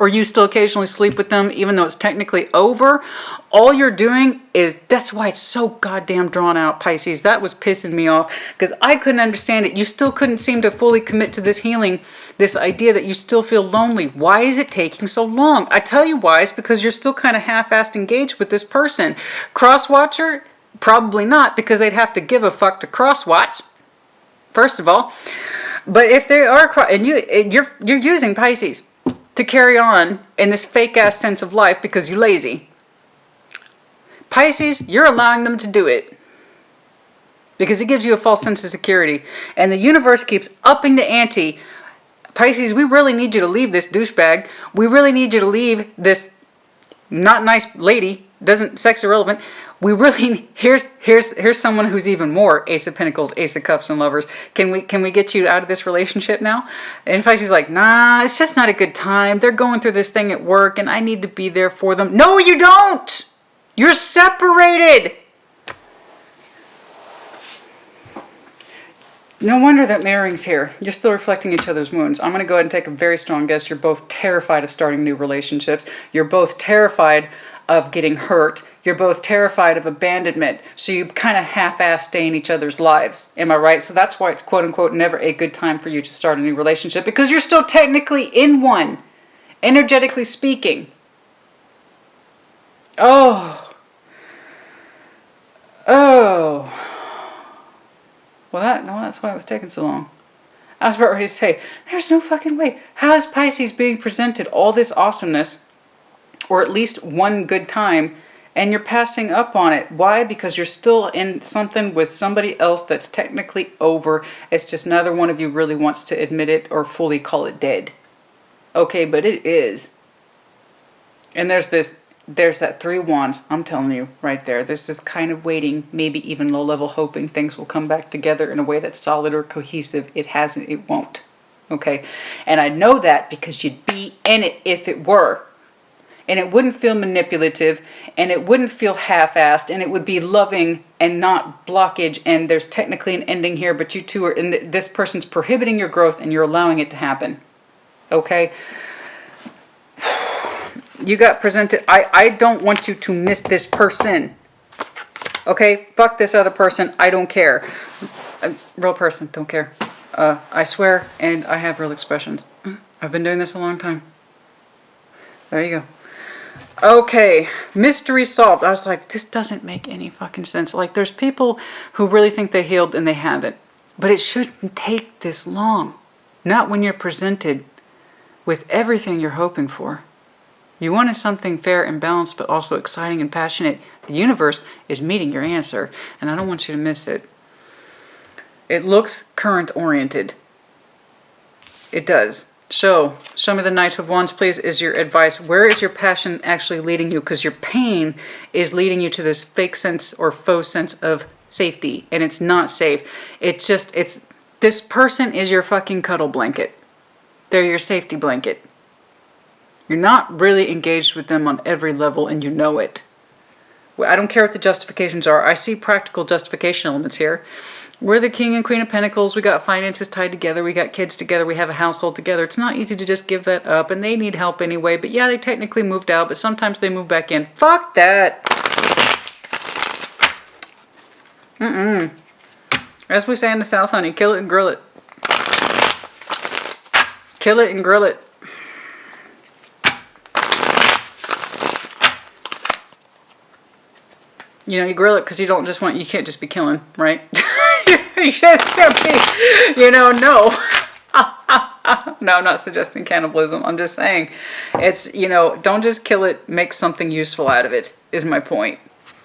or you still occasionally sleep with them, even though it's technically over, all you're doing is, that's why it's so goddamn drawn out, Pisces. That was pissing me off because I couldn't understand it. You still couldn't seem to fully commit to this healing, this idea that you still feel lonely. Why is it taking so long? I tell you why. It's because you're still kind of half-assed engaged with this person. Cross-watcher? Probably not, because they'd have to give a fuck to cross-watch, first of all. But if they are, and you're using Pisces to carry on in this fake-ass sense of life because you're lazy. Pisces, you're allowing them to do it because it gives you a false sense of security. And the universe keeps upping the ante. Pisces, we really need you to leave this douchebag. We really need you to leave this not nice lady, sex irrelevant. We really, here's someone who's even more Ace of Pentacles, Ace of Cups, and Lovers. Can we get you out of this relationship now? And Pisces is like, nah, it's just not a good time. They're going through this thing at work, and I need to be there for them. No, you don't! You're separated! No wonder that marrying's here. You're still reflecting each other's wounds. I'm going to go ahead and take a very strong guess. You're both terrified of starting new relationships. You're both terrified of getting hurt. You're both terrified of abandonment. So you kind of half-ass stay in each other's lives. Am I right? So that's why it's quote-unquote never a good time for you to start a new relationship, because you're still technically in one, energetically speaking. Oh. Well, that's why it was taking so long. I was about ready to say, there's no fucking way. How is Pisces being presented all this awesomeness, or at least one good time, and you're passing up on it? Why? Because you're still in something with somebody else that's technically over. It's just neither one of you really wants to admit it or fully call it dead. Okay, but it is. And there's that Three of Wands. I'm telling you right there. There's this kind of waiting, maybe even low-level hoping things will come back together in a way that's solid or cohesive. It hasn't. It won't. Okay? And I know that because you'd be in it if it were. And it wouldn't feel manipulative, and it wouldn't feel half-assed, and it would be loving and not blockage, and there's technically an ending here, but you two are in this person's prohibiting your growth, and you're allowing it to happen. Okay? You got presented. I don't want you to miss this person. Okay? Fuck this other person. I don't care. A real person. Don't care. I swear, and I have real expressions. I've been doing this a long time. There you go. Okay, mystery solved. I was like, this doesn't make any fucking sense. Like, there's people who really think they healed and they haven't. But it shouldn't take this long. Not when you're presented with everything you're hoping for. You wanted something fair and balanced, but also exciting and passionate. The universe is meeting your answer, and I don't want you to miss it. It looks current-oriented. It does. Show me the Knight of Wands, please, is your advice. Where is your passion actually leading you? Because your pain is leading you to this fake sense or faux sense of safety, and it's not safe. This person is your fucking cuddle blanket. They're your safety blanket. You're not really engaged with them on every level, and you know it. I don't care what the justifications are. I see practical justification elements here. We're the King and Queen of Pentacles. We got finances tied together. We got kids together. We have a household together. It's not easy to just give that up, and they need help anyway. But yeah, they technically moved out, but sometimes they move back in. Fuck that. As we say in the South, honey, kill it and grill it. Kill it and grill it. You know, you grill it because you don't just want, you can't just be killing, right? You just can't be, you know, no. No, I'm not suggesting cannibalism. I'm just saying it's, you know, don't just kill it, make something useful out of it, is my point.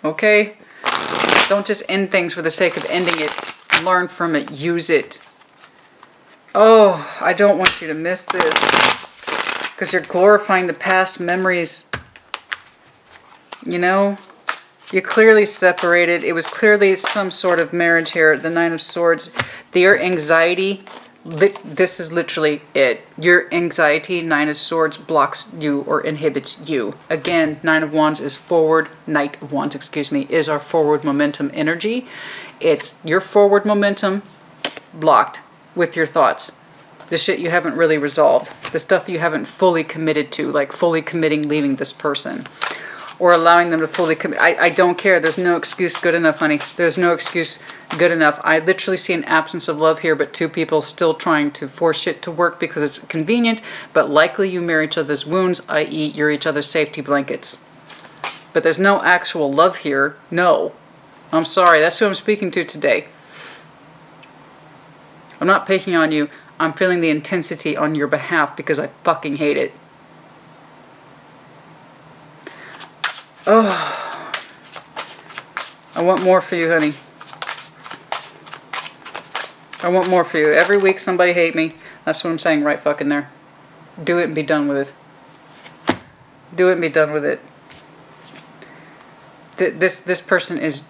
Okay? Don't just end things for the sake of ending it. Learn from it, use it. Oh, I don't want you to miss this. Because you're glorifying the past memories. You know? You're clearly separated. It was clearly some sort of marriage here. The Nine of Swords. Your anxiety, this is literally it. Your anxiety, Nine of Swords, blocks you or inhibits you. Again, Nine of Wands is forward. Knight of Wands, excuse me, is our forward momentum energy. It's your forward momentum blocked with your thoughts. The shit you haven't really resolved. The stuff you haven't fully committed to, like fully committing leaving this person. Or allowing them to fully commit. I don't care. There's no excuse good enough, honey. There's no excuse good enough. I literally see an absence of love here, but two people still trying to force shit to work because it's convenient, but likely you mirror each other's wounds, i.e. you're each other's safety blankets. But there's no actual love here. No. I'm sorry. That's who I'm speaking to today. I'm not picking on you. I'm feeling the intensity on your behalf because I fucking hate it. Oh, I want more for you, honey. I want more for you. Every week somebody hate me. That's what I'm saying right fucking there. Do it and be done with it. Do it and be done with it. This person is,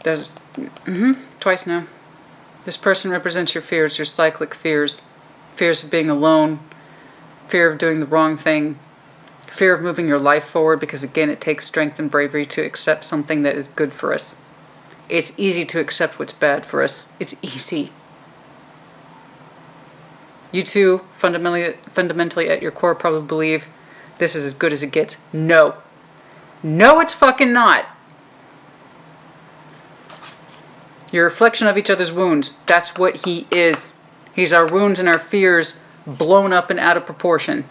twice now. This person represents your fears, your cyclic fears. Fears of being alone. Fear of doing the wrong thing. Fear of moving your life forward, because again, it takes strength and bravery to accept something that is good for us. It's easy to accept what's bad for us. It's easy. You two, fundamentally at your core, probably believe this is as good as it gets. No. No, it's fucking not. You're a reflection of each other's wounds. That's what he is. He's our wounds and our fears blown up and out of proportion.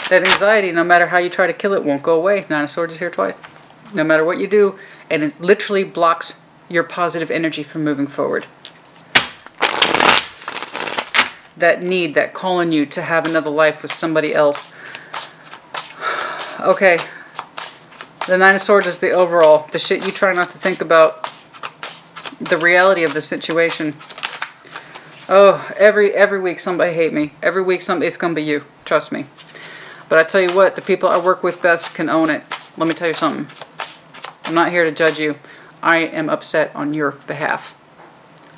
That anxiety, no matter how you try to kill it, won't go away. Nine of Swords is here twice. No matter what you do, and it literally blocks your positive energy from moving forward. That need, that call on you to have another life with somebody else. Okay. The Nine of Swords is the overall. The shit you try not to think about. The reality of the situation. Oh, every week somebody hate me. Every week it's gonna be you. Trust me. But I tell you what, the people I work with best can own it. Let me tell you something. I'm not here to judge you. I am upset on your behalf.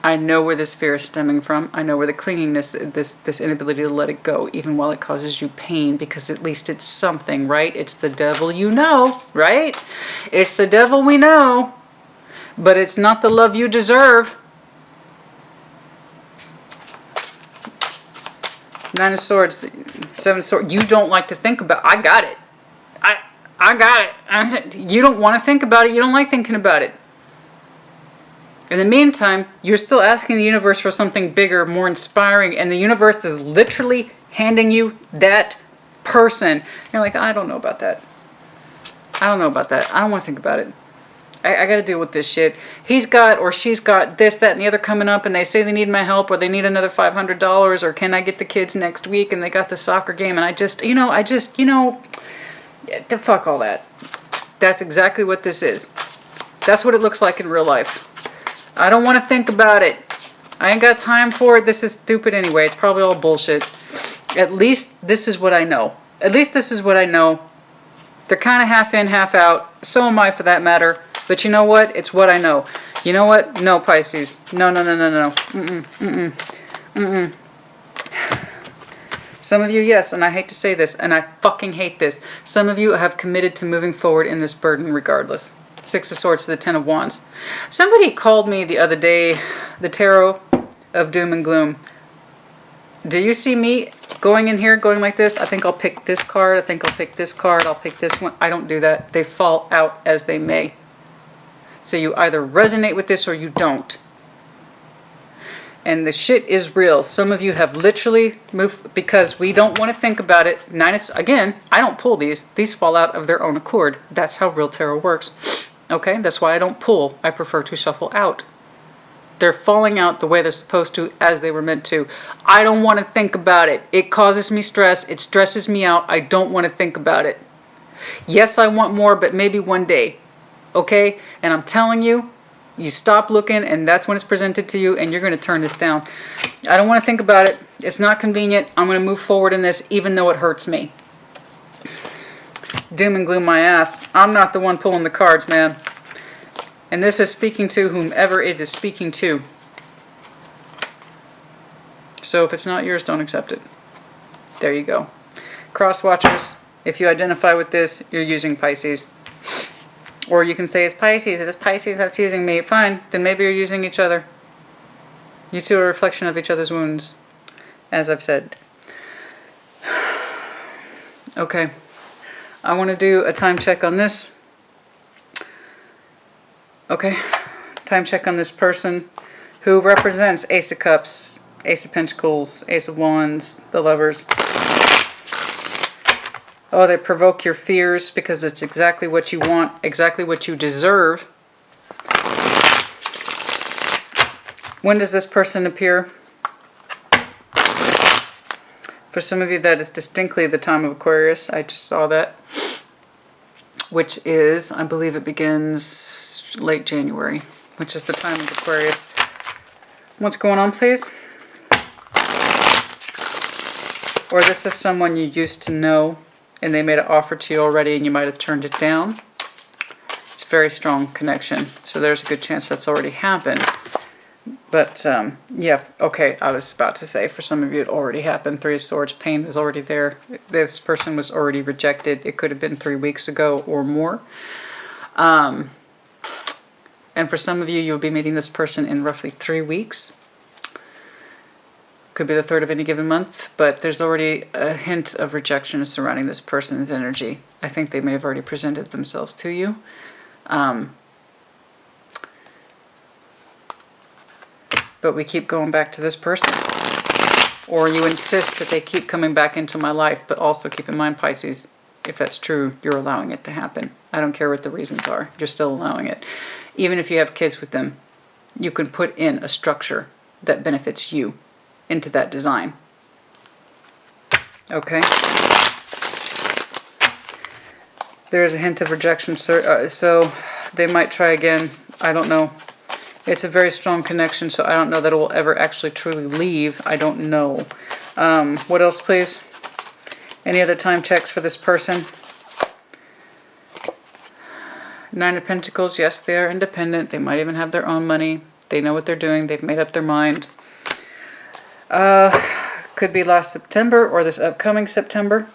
I know where this fear is stemming from. I know where the clinginess, this inability to let it go, even while it causes you pain, because at least it's something, right? It's the devil you know, right? It's the devil we know, but it's not the love you deserve. Nine of Swords, Seven of Swords. You don't like to think about. I got it. I got it. You don't want to think about it. You don't like thinking about it. In the meantime, you're still asking the universe for something bigger, more inspiring, and the universe is literally handing you that person. You're like, I don't know about that. I don't know about that. I don't want to think about it. I got to deal with this shit. He's got or she's got this, that, and the other coming up, and they say they need my help, or they need another $500, or can I get the kids next week, and they got the soccer game, and I just, fuck all that. That's exactly what this is. That's what it looks like in real life. I don't want to think about it. I ain't got time for it. This is stupid anyway. It's probably all bullshit. At least this is what I know. At least this is what I know. They're kind of half in, half out. So am I, for that matter. But you know what? It's what I know. You know what? No, Pisces. No. Some of you, yes, and I hate to say this, and I fucking hate this. Some of you have committed to moving forward in this burden regardless. Six of Swords to the Ten of Wands. Somebody called me the other day the Tarot of Doom and Gloom. Do you see me going in here, going like this? I think I'll pick this card. I think I'll pick this card. I'll pick this one. I don't do that. They fall out as they may. So you either resonate with this or you don't. And the shit is real. Some of you have literally moved because we don't want to think about it. Again, I don't pull these. These fall out of their own accord. That's how real tarot works. Okay, that's why I don't pull. I prefer to shuffle out. They're falling out the way they're supposed to, as they were meant to. I don't want to think about it. It causes me stress. It stresses me out. I don't want to think about it. Yes, I want more, but maybe one day. Okay? And I'm telling you, you stop looking, and that's when it's presented to you, and you're going to turn this down. I don't want to think about it. It's not convenient. I'm going to move forward in this, even though it hurts me. Doom and gloom my ass. I'm not the one pulling the cards, man. And this is speaking to whomever it is speaking to. So if it's not yours, don't accept it. There you go. Cross watchers, if you identify with this, you're using Pisces. Or you can say it's Pisces. If it's Pisces that's using me, fine. Then maybe you're using each other. You two are a reflection of each other's wounds, as I've said. Okay. I want to do a time check on this. Okay. Time check on this person who represents Ace of Cups, Ace of Pentacles, Ace of Wands, the Lovers. Oh, they provoke your fears because it's exactly what you want, exactly what you deserve. When does this person appear? For some of you, that is distinctly the time of Aquarius. I just saw that. Which is, I believe it begins late January, which is the time of Aquarius. What's going on, please? Or this is someone you used to know, and they made an offer to you already and you might have turned it down. It's a very strong connection. So there's a good chance that's already happened. But, yeah, okay, I was about to say, for some of you it already happened. Three of Swords, pain was already there. This person was already rejected. It could have been 3 weeks ago or more. And for some of you, you'll be meeting this person in roughly 3 weeks. Could be the 3rd of any given month, but there's already a hint of rejection surrounding this person's energy. I think they may have already presented themselves to you. But we keep going back to this person. Or you insist that they keep coming back into my life, but also keep in mind, Pisces, if that's true, you're allowing it to happen. I don't care what the reasons are. You're still allowing it. Even if you have kids with them, you can put in a structure that benefits you into that design. Okay. There's a hint of rejection, so they might try again. I don't know. It's a very strong connection, so I don't know that it will ever actually truly leave. I don't know. What else, please? Any other time checks for this person? 9 of Pentacles, yes, they are independent. They might even have their own money. They know what they're doing. They've made up their mind. Could be last September or this upcoming September.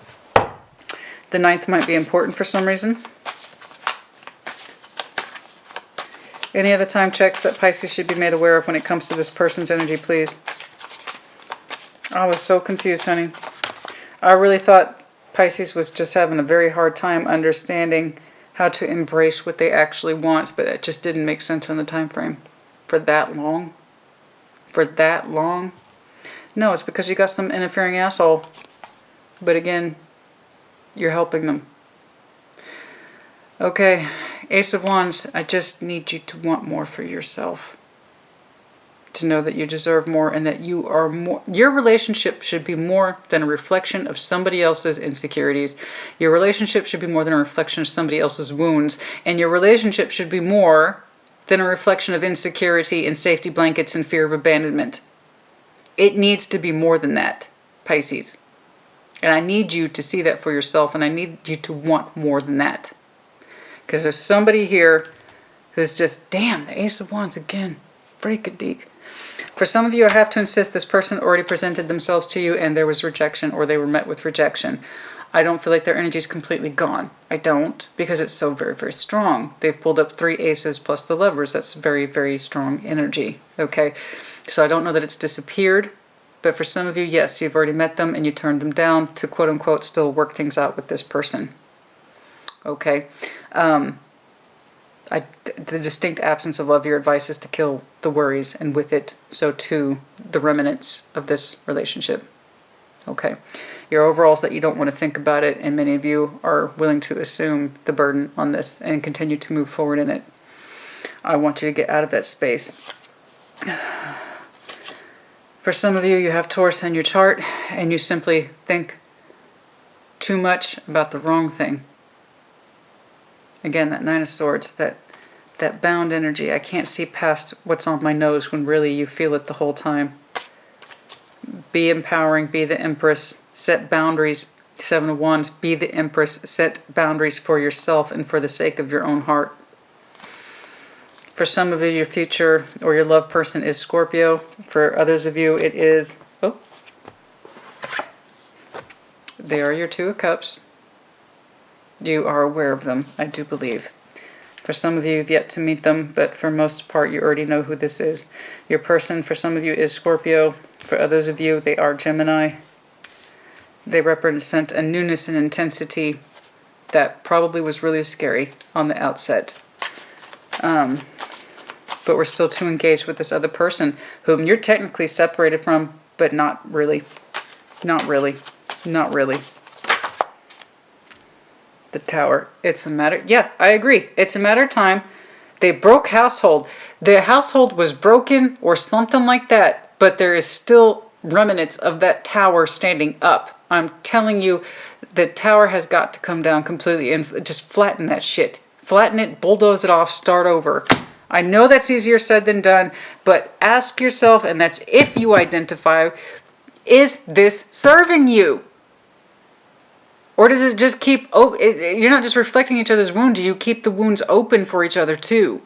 The 9th might be important for some reason. Any other time checks that Pisces should be made aware of when it comes to this person's energy, please? I was so confused, honey. I really thought Pisces was just having a very hard time understanding how to embrace what they actually want, but it just didn't make sense on the time frame. For that long? For that long? No, it's because you got some interfering asshole. But again, you're helping them. Okay, Ace of Wands, I just need you to want more for yourself. To know that you deserve more and that you are more. Your relationship should be more than a reflection of somebody else's insecurities. Your relationship should be more than a reflection of somebody else's wounds. And your relationship should be more than a reflection of insecurity and safety blankets and fear of abandonment. It needs to be more than that, Pisces. And I need you to see that for yourself, and I need you to want more than that. Because there's somebody here who's just, damn, the Ace of Wands again. Freakadeek. For some of you, I have to insist this person already presented themselves to you and there was rejection, or they were met with rejection. I don't feel like their energy is completely gone. I don't, because it's so very, very strong. They've pulled up 3 aces plus the lovers. That's very, very strong energy. Okay, so I don't know that it's disappeared. But for some of you, yes, you've already met them and you turned them down to quote unquote still work things out with this person. Okay. The distinct absence of love, your advice is to kill the worries, and with it, so too, the remnants of this relationship. Okay. Your overall is that you don't want to think about it, and many of you are willing to assume the burden on this and continue to move forward in it. I want you to get out of that space. For some of you, you have Taurus in your chart, and you simply think too much about the wrong thing. Again, that Nine of Swords, that bound energy. I can't see past what's on my nose when really you feel it the whole time. Be empowering, be the Empress, set boundaries. 7 of Wands, be the Empress, set boundaries for yourself and for the sake of your own heart. For some of you, your future or your love person is Scorpio. For others of you, it is, they are your 2 of Cups. You are aware of them, I do believe. For some of you, you've yet to meet them, but for most part, you already know who this is. Your person, for some of you, is Scorpio. For others of you, they are Gemini. They represent a newness and intensity that probably was really scary on the outset. But we're still too engaged with this other person whom you're technically separated from, but not really. Not really. Not really. The Tower. It's a matter... Yeah, I agree. It's a matter of time. They broke household. The household was broken or something like that, but there is still remnants of that tower standing up. I'm telling you, the tower has got to come down completely and just flatten that shit. Flatten it, bulldoze it off, start over. I know that's easier said than done, but ask yourself, and that's if you identify, is this serving you? Or does it just keep... you're not just reflecting each other's wound. Do you keep the wounds open for each other too?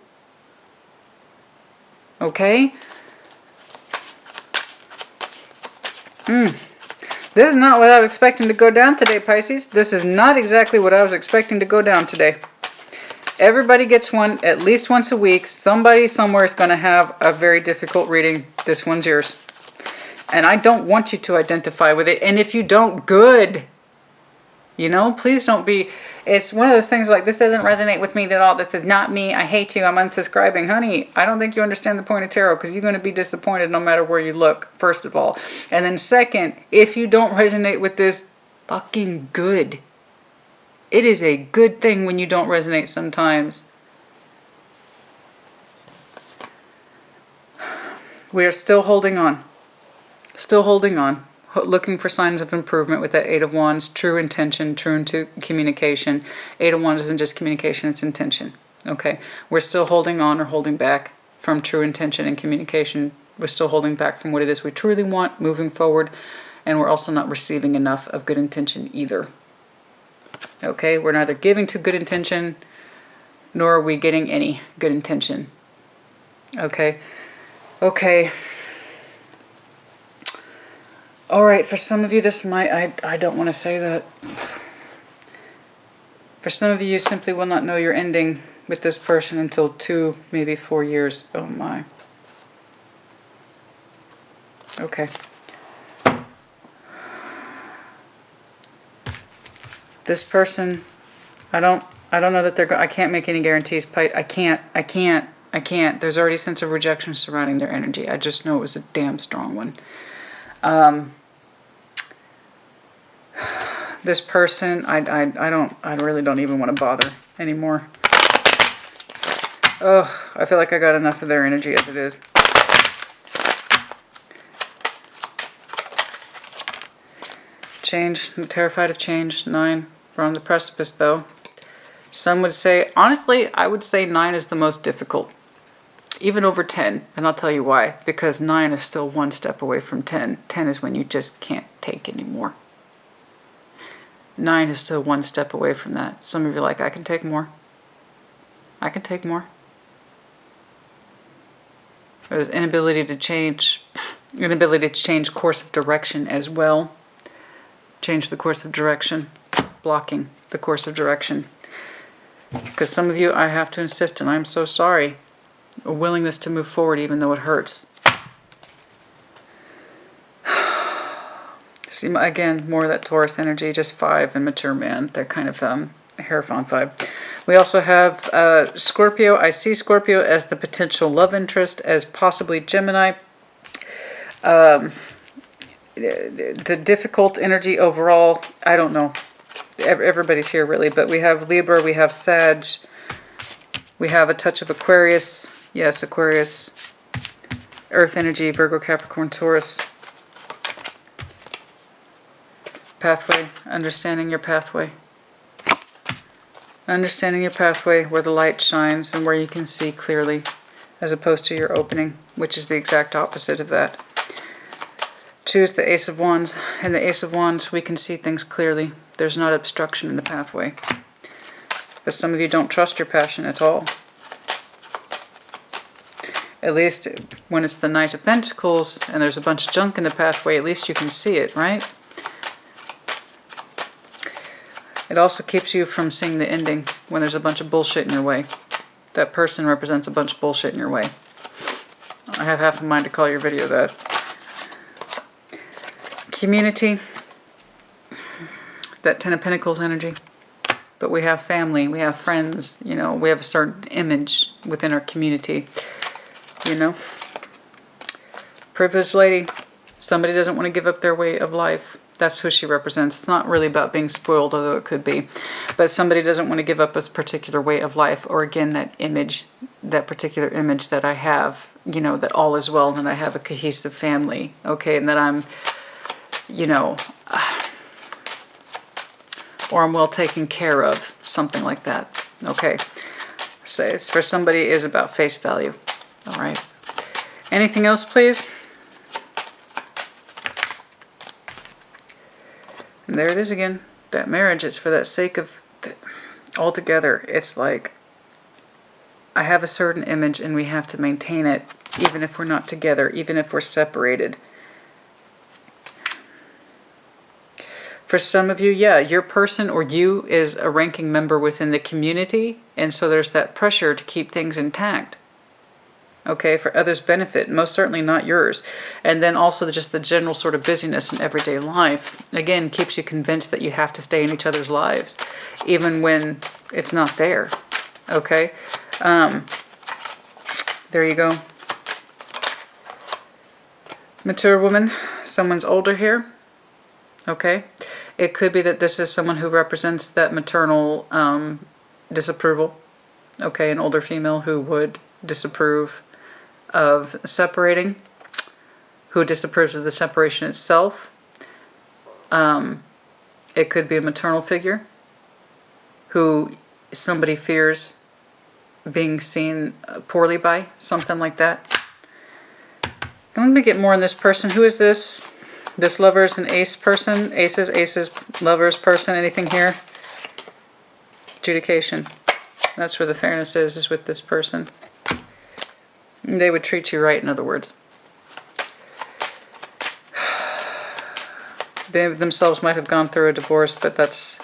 Okay? This is not what I was expecting to go down today, Pisces. This is not exactly what I was expecting to go down today. Everybody gets one at least once a week. Somebody somewhere is going to have a very difficult reading. This one's yours. And I don't want you to identify with it. And if you don't, good. You know, please don't be... It's one of those things like, this doesn't resonate with me at all. This is not me. I hate you. I'm unsubscribing. Honey, I don't think you understand the point of tarot, because you're going to be disappointed no matter where you look, first of all. And then second, if you don't resonate with this, fucking good. It is a good thing when you don't resonate sometimes. We are still holding on. Still holding on. Looking for signs of improvement with that 8 of Wands. True intention, true into communication. 8 of Wands isn't just communication, it's intention. Okay, we're still holding on or holding back from true intention and communication. We're still holding back from what it is we truly want moving forward. And we're also not receiving enough of good intention either. Okay, we're neither giving to good intention, nor are we getting any good intention. Okay, okay. All right, for some of you, this might, I don't want to say that. For some of you, you simply will not know your ending with this person until 2, maybe 4 years. Oh my. Okay. This person, I don't know that I can't make any guarantees. I can't. There's already a sense of rejection surrounding their energy. I just know it was a damn strong one. This person, I really don't even want to bother anymore. Oh, I feel like I got enough of their energy as it is. Change, I'm terrified of change. 9, we're on the precipice though. Some would say, honestly, I would say 9 is the most difficult. Even over 10, and I'll tell you why. Because 9 is still 1 step away from 10. 10 is when you just can't take anymore. 9 is still 1 step away from that. Some of you are like, I can take more. I can take more. There's inability to change course of direction as well. Change the course of direction, blocking the course of direction. Because some of you, I have to insist, and I'm so sorry, a willingness to move forward even though it hurts. See, again, more of that Taurus energy, just 5 and mature man, that kind of Hierophant vibe. We also have Scorpio. I see Scorpio as the potential love interest, as possibly Gemini. The difficult energy overall, I don't know. Everybody's here really, but we have Libra, we have Sag, we have a touch of Aquarius. Yes, Aquarius. Earth energy, Virgo, Capricorn, Taurus. Pathway, understanding your pathway. Understanding your pathway, where the light shines and where you can see clearly, as opposed to your opening, which is the exact opposite of that. Choose the Ace of Wands. In the Ace of Wands, we can see things clearly. There's not obstruction in the pathway. But some of you don't trust your passion at all. At least when it's the Knight of Pentacles and there's a bunch of junk in the pathway, at least you can see it, right? It also keeps you from seeing the ending when there's a bunch of bullshit in your way. That person represents a bunch of bullshit in your way. I have half a mind to call your video that. Community. That Ten of Pentacles energy. But we have family, we have friends, you know, we have a certain image within our community, you know. Privileged lady. Somebody doesn't want to give up their way of life. That's who she represents. It's not really about being spoiled, although it could be. But somebody doesn't want to give up a particular way of life. Or again, that image, that particular image that I have, you know, that all is well and I have a cohesive family. Okay, and that I'm, you know, or I'm well taken care of. Something like that. Okay. So it's for somebody it is about face value. All right. Anything else, please? And there it is again. That marriage, it's for that sake of altogether. It's like I have a certain image and we have to maintain it even if we're not together, even if we're separated. For some of you, yeah, your person or you is a ranking member within the community, and so there's that pressure to keep things intact. Okay, for others' benefit, most certainly not yours. And then also just the general sort of busyness in everyday life, again, keeps you convinced that you have to stay in each other's lives, even when it's not there. Okay, there you go. Mature woman, someone's older here. Okay, it could be that this is someone who represents that maternal disapproval. Okay, an older female who would disapprove of separating, who disapproves of the separation itself. It could be a maternal figure who somebody fears being seen poorly by, something like that. Let me get more on this person. Who is this? This lover is an ace person. Aces, lovers person. Anything here? Adjudication. That's where the fairness is with this person. They would treat you right, in other words. They themselves might have gone through a divorce, but that's,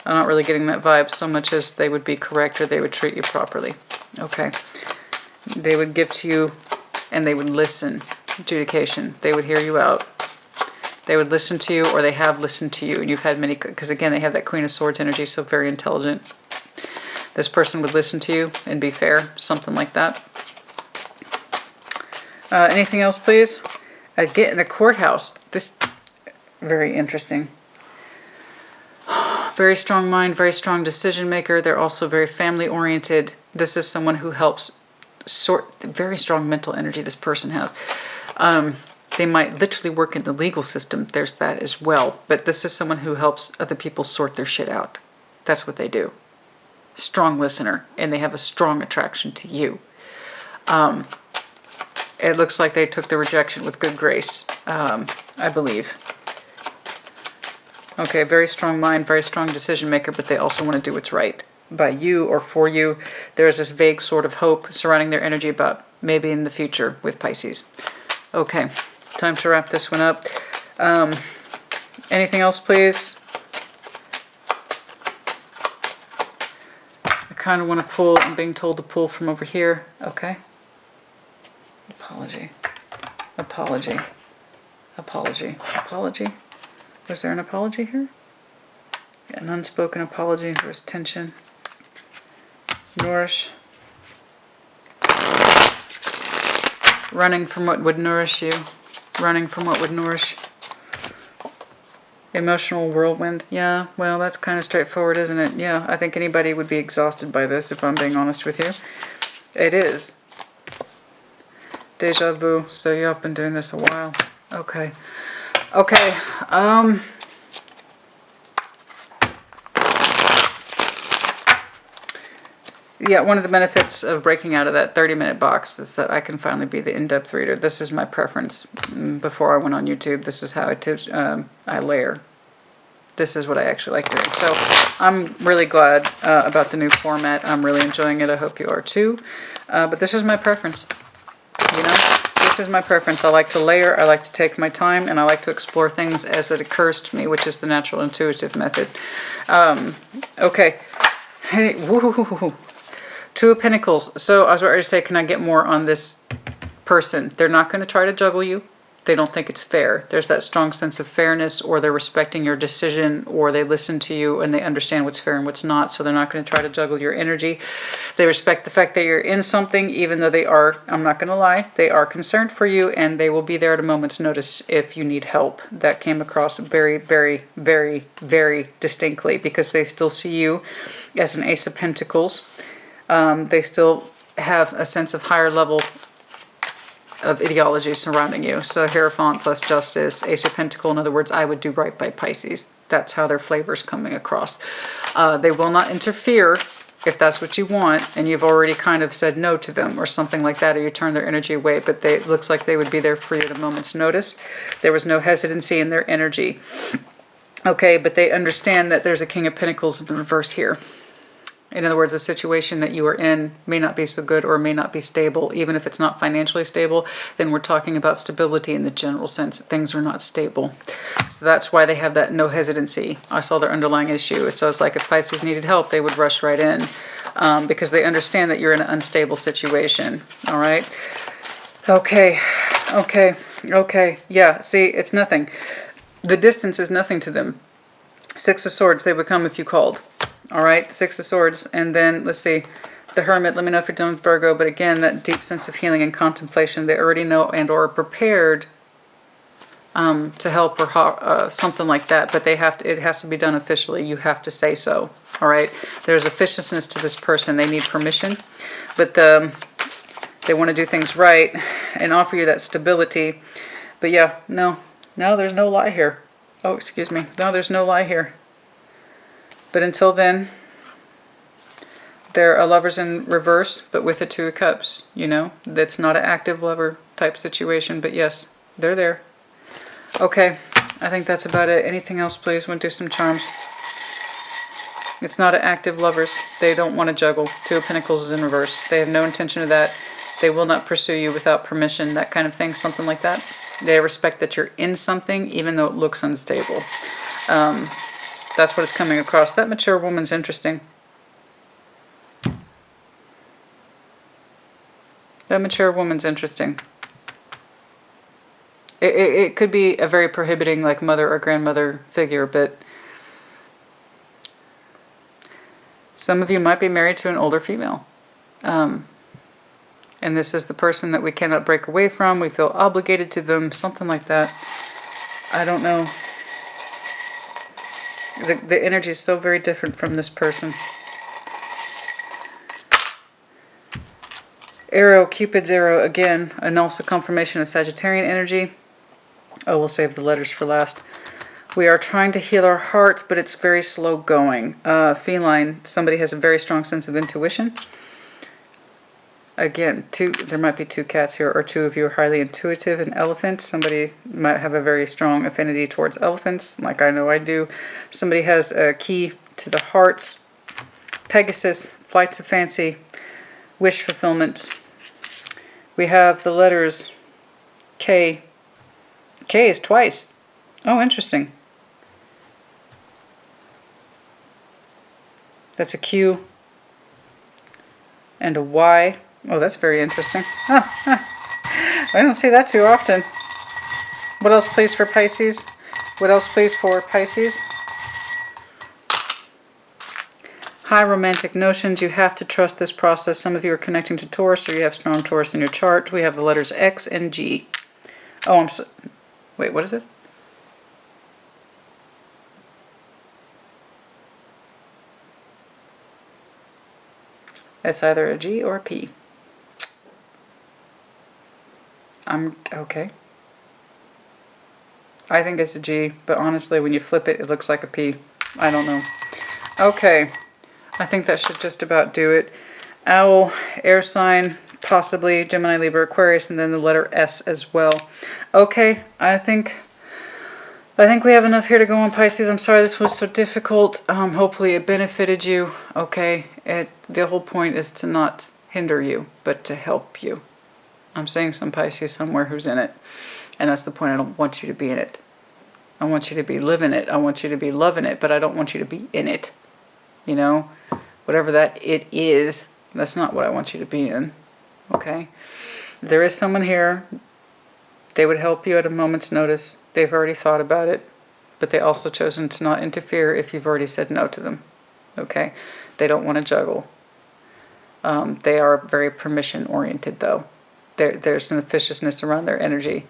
I'm not really getting that vibe so much as they would be correct or they would treat you properly. Okay. They would give to you and they would listen. Adjudication. They would hear you out. They would listen to you, or they have listened to you. And you've had many, because again, they have that Queen of Swords energy, so very intelligent. This person would listen to you and be fair, something like that. Anything else, please? Get in the courthouse. This, very interesting. Very strong mind, very strong decision maker. They're also very family oriented. This is someone who helps sort, very strong mental energy this person has. They might literally work in the legal system. There's that as well. But this is someone who helps other people sort their shit out. That's what they do. Strong listener. And they have a strong attraction to you. It looks like they took the rejection with good grace, I believe. Okay, very strong mind, very strong decision maker, but they also want to do what's right. by you or for you. There's this vague sort of hope surrounding their energy about maybe in the future with Pisces. Okay, time to wrap this one up. Anything else, please? I kind of want to pull. I'm being told to pull from over here. Okay. Apology. Apology. Apology. Apology. Was there an apology here? An unspoken apology. There was tension. Nourish. Running from what would nourish you. Running from what would nourish. Emotional whirlwind. Yeah, well, that's kind of straightforward, isn't it? Yeah, I think anybody would be exhausted by this, if I'm being honest with you. It is. Deja vu. So you have been doing this a while. Okay. Okay. Yeah, one of the benefits of breaking out of that 30-minute box is that I can finally be the in-depth reader. This is my preference. Before I went on YouTube, this is how I layer. This is what I actually like doing. So I'm really glad about the new format. I'm really enjoying it. I hope you are too. But this is my preference. You know, this is my preference. I like to layer. I like to take my time, and I like to explore things as it occurs to me, which is the natural intuitive method. Okay. Hey, woo. Two of Pentacles. So I was ready to say, can I get more on this person? They're not going to try to juggle you. They don't think it's fair. There's that strong sense of fairness, or they're respecting your decision, or they listen to you and they understand what's fair and what's not. So they're not going to try to juggle your energy. They respect the fact that you're in something, even though they are, I'm not going to lie, they are concerned for you, and they will be there at a moment's notice if you need help. That came across very, very, very, very distinctly, because they still see you as an Ace of Pentacles. They still have a sense of higher level of ideology surrounding you. So Hierophant plus Justice, Ace of Pentacle. In other words, I would do right by Pisces. That's how their flavor's coming across. They will not interfere if that's what you want, and you've already kind of said no to them or something like that, or you turn their energy away, but it looks like they would be there for you at a moment's notice. There was no hesitancy in their energy. Okay, but they understand that there's a King of Pentacles in the reverse here. In other words, a situation that you are in may not be so good or may not be stable. Even if it's not financially stable, then we're talking about stability in the general sense. Things are not stable. So that's why they have that no hesitancy. I saw their underlying issue. So it's like if Pisces needed help, they would rush right in because they understand that you're in an unstable situation. All right? Okay. Yeah, see, it's nothing. The distance is nothing to them. Six of Swords, they would come if you called. All right, Six of Swords, and then let's see, the Hermit. Let me know if you're done with Virgo, but again, that deep sense of healing and contemplation. They already know and or are prepared to help or something like that, but they have to. It has to be done officially. You have to say so. All right, there's officiousness to this person. They need permission, but they want to do things right and offer you that stability. But yeah, no, there's no lie here. Oh, excuse me. No, there's no lie here. But until then, they're a Lovers in reverse, but with a Two of Cups, you know? That's not an active lover type situation, but yes, they're there. Okay, I think that's about it. Anything else, please? Want to do some charms? It's not an active lovers. They don't want to juggle. Two of Pentacles is in reverse. They have no intention of that. They will not pursue you without permission, that kind of thing, something like that. They respect that you're in something, even though it looks unstable. That's what it's coming across. That mature woman's interesting. That mature woman's interesting. It could be a very prohibiting, like, mother or grandmother figure, but some of you might be married to an older female. And this is the person that we cannot break away from. We feel obligated to them, something like that. I don't know. The energy is so very different from this person. Arrow, Cupid's arrow, again, and also confirmation of Sagittarian energy. Oh, we'll save the letters for last. We are trying to heal our hearts, but it's very slow going. Feline, somebody has a very strong sense of intuition. Again, there might be two cats here, or two of you are highly intuitive. An elephant, somebody might have a very strong affinity towards elephants, like I know I do. Somebody has a key to the heart. Pegasus, flight to fancy, wish fulfillment. We have the letters K. K is twice. Oh, interesting. That's a Q and a Y. Oh, that's very interesting. I don't see that too often. What else, please, for Pisces? What else, please, for Pisces? High romantic notions. You have to trust this process. Some of you are connecting to Taurus, or you have strong Taurus in your chart. We have the letters X and G. Oh, I'm so... Wait, what is this? It's either a G or a P. I'm okay. I think it's a G, but honestly, when you flip it, it looks like a P. I don't know. Okay. I think that should just about do it. Owl, air sign, possibly Gemini, Libra, Aquarius, and then the letter S as well. Okay, I think we have enough here to go on, Pisces. I'm sorry this was so difficult. Hopefully it benefited you. Okay, the whole point is to not hinder you, but to help you. I'm seeing some Pisces somewhere who's in it, and that's the point. I don't want you to be in it. I want you to be living it. I want you to be loving it, but I don't want you to be in it. You know, whatever that it is, that's not what I want you to be in. Okay? There is someone here. They would help you at a moment's notice. They've already thought about it, but they also chosen to not interfere if you've already said no to them. Okay? They don't want to juggle. They are very permission-oriented, though. There's an officiousness around their energy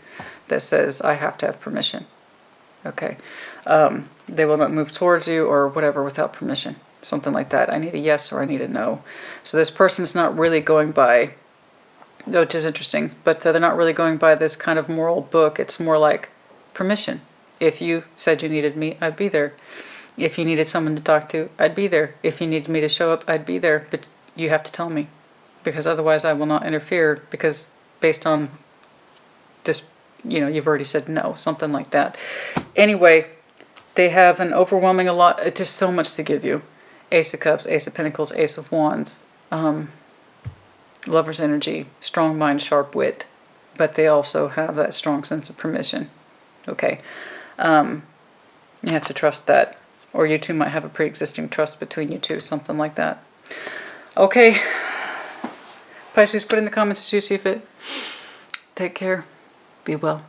that says, I have to have permission. Okay? They will not move towards you or whatever without permission. Something like that. I need a yes or I need a no. So this person's not really going by, which is interesting, but they're not really going by this kind of moral book. It's more like permission. If you said you needed me, I'd be there. If you needed someone to talk to, I'd be there. If you needed me to show up, I'd be there. But you have to tell me, because otherwise I will not interfere, because based on this, you know, you've already said no, something like that. Anyway, they have an overwhelming just so much to give you. Ace of Cups, Ace of Pentacles, Ace of Wands, Lover's energy, strong mind, sharp wit, but they also have that strong sense of permission. Okay, you have to trust that, or you two might have a pre-existing trust between you two, something like that. Okay, Pisces, put in the comments as you see fit. Take care. Be well.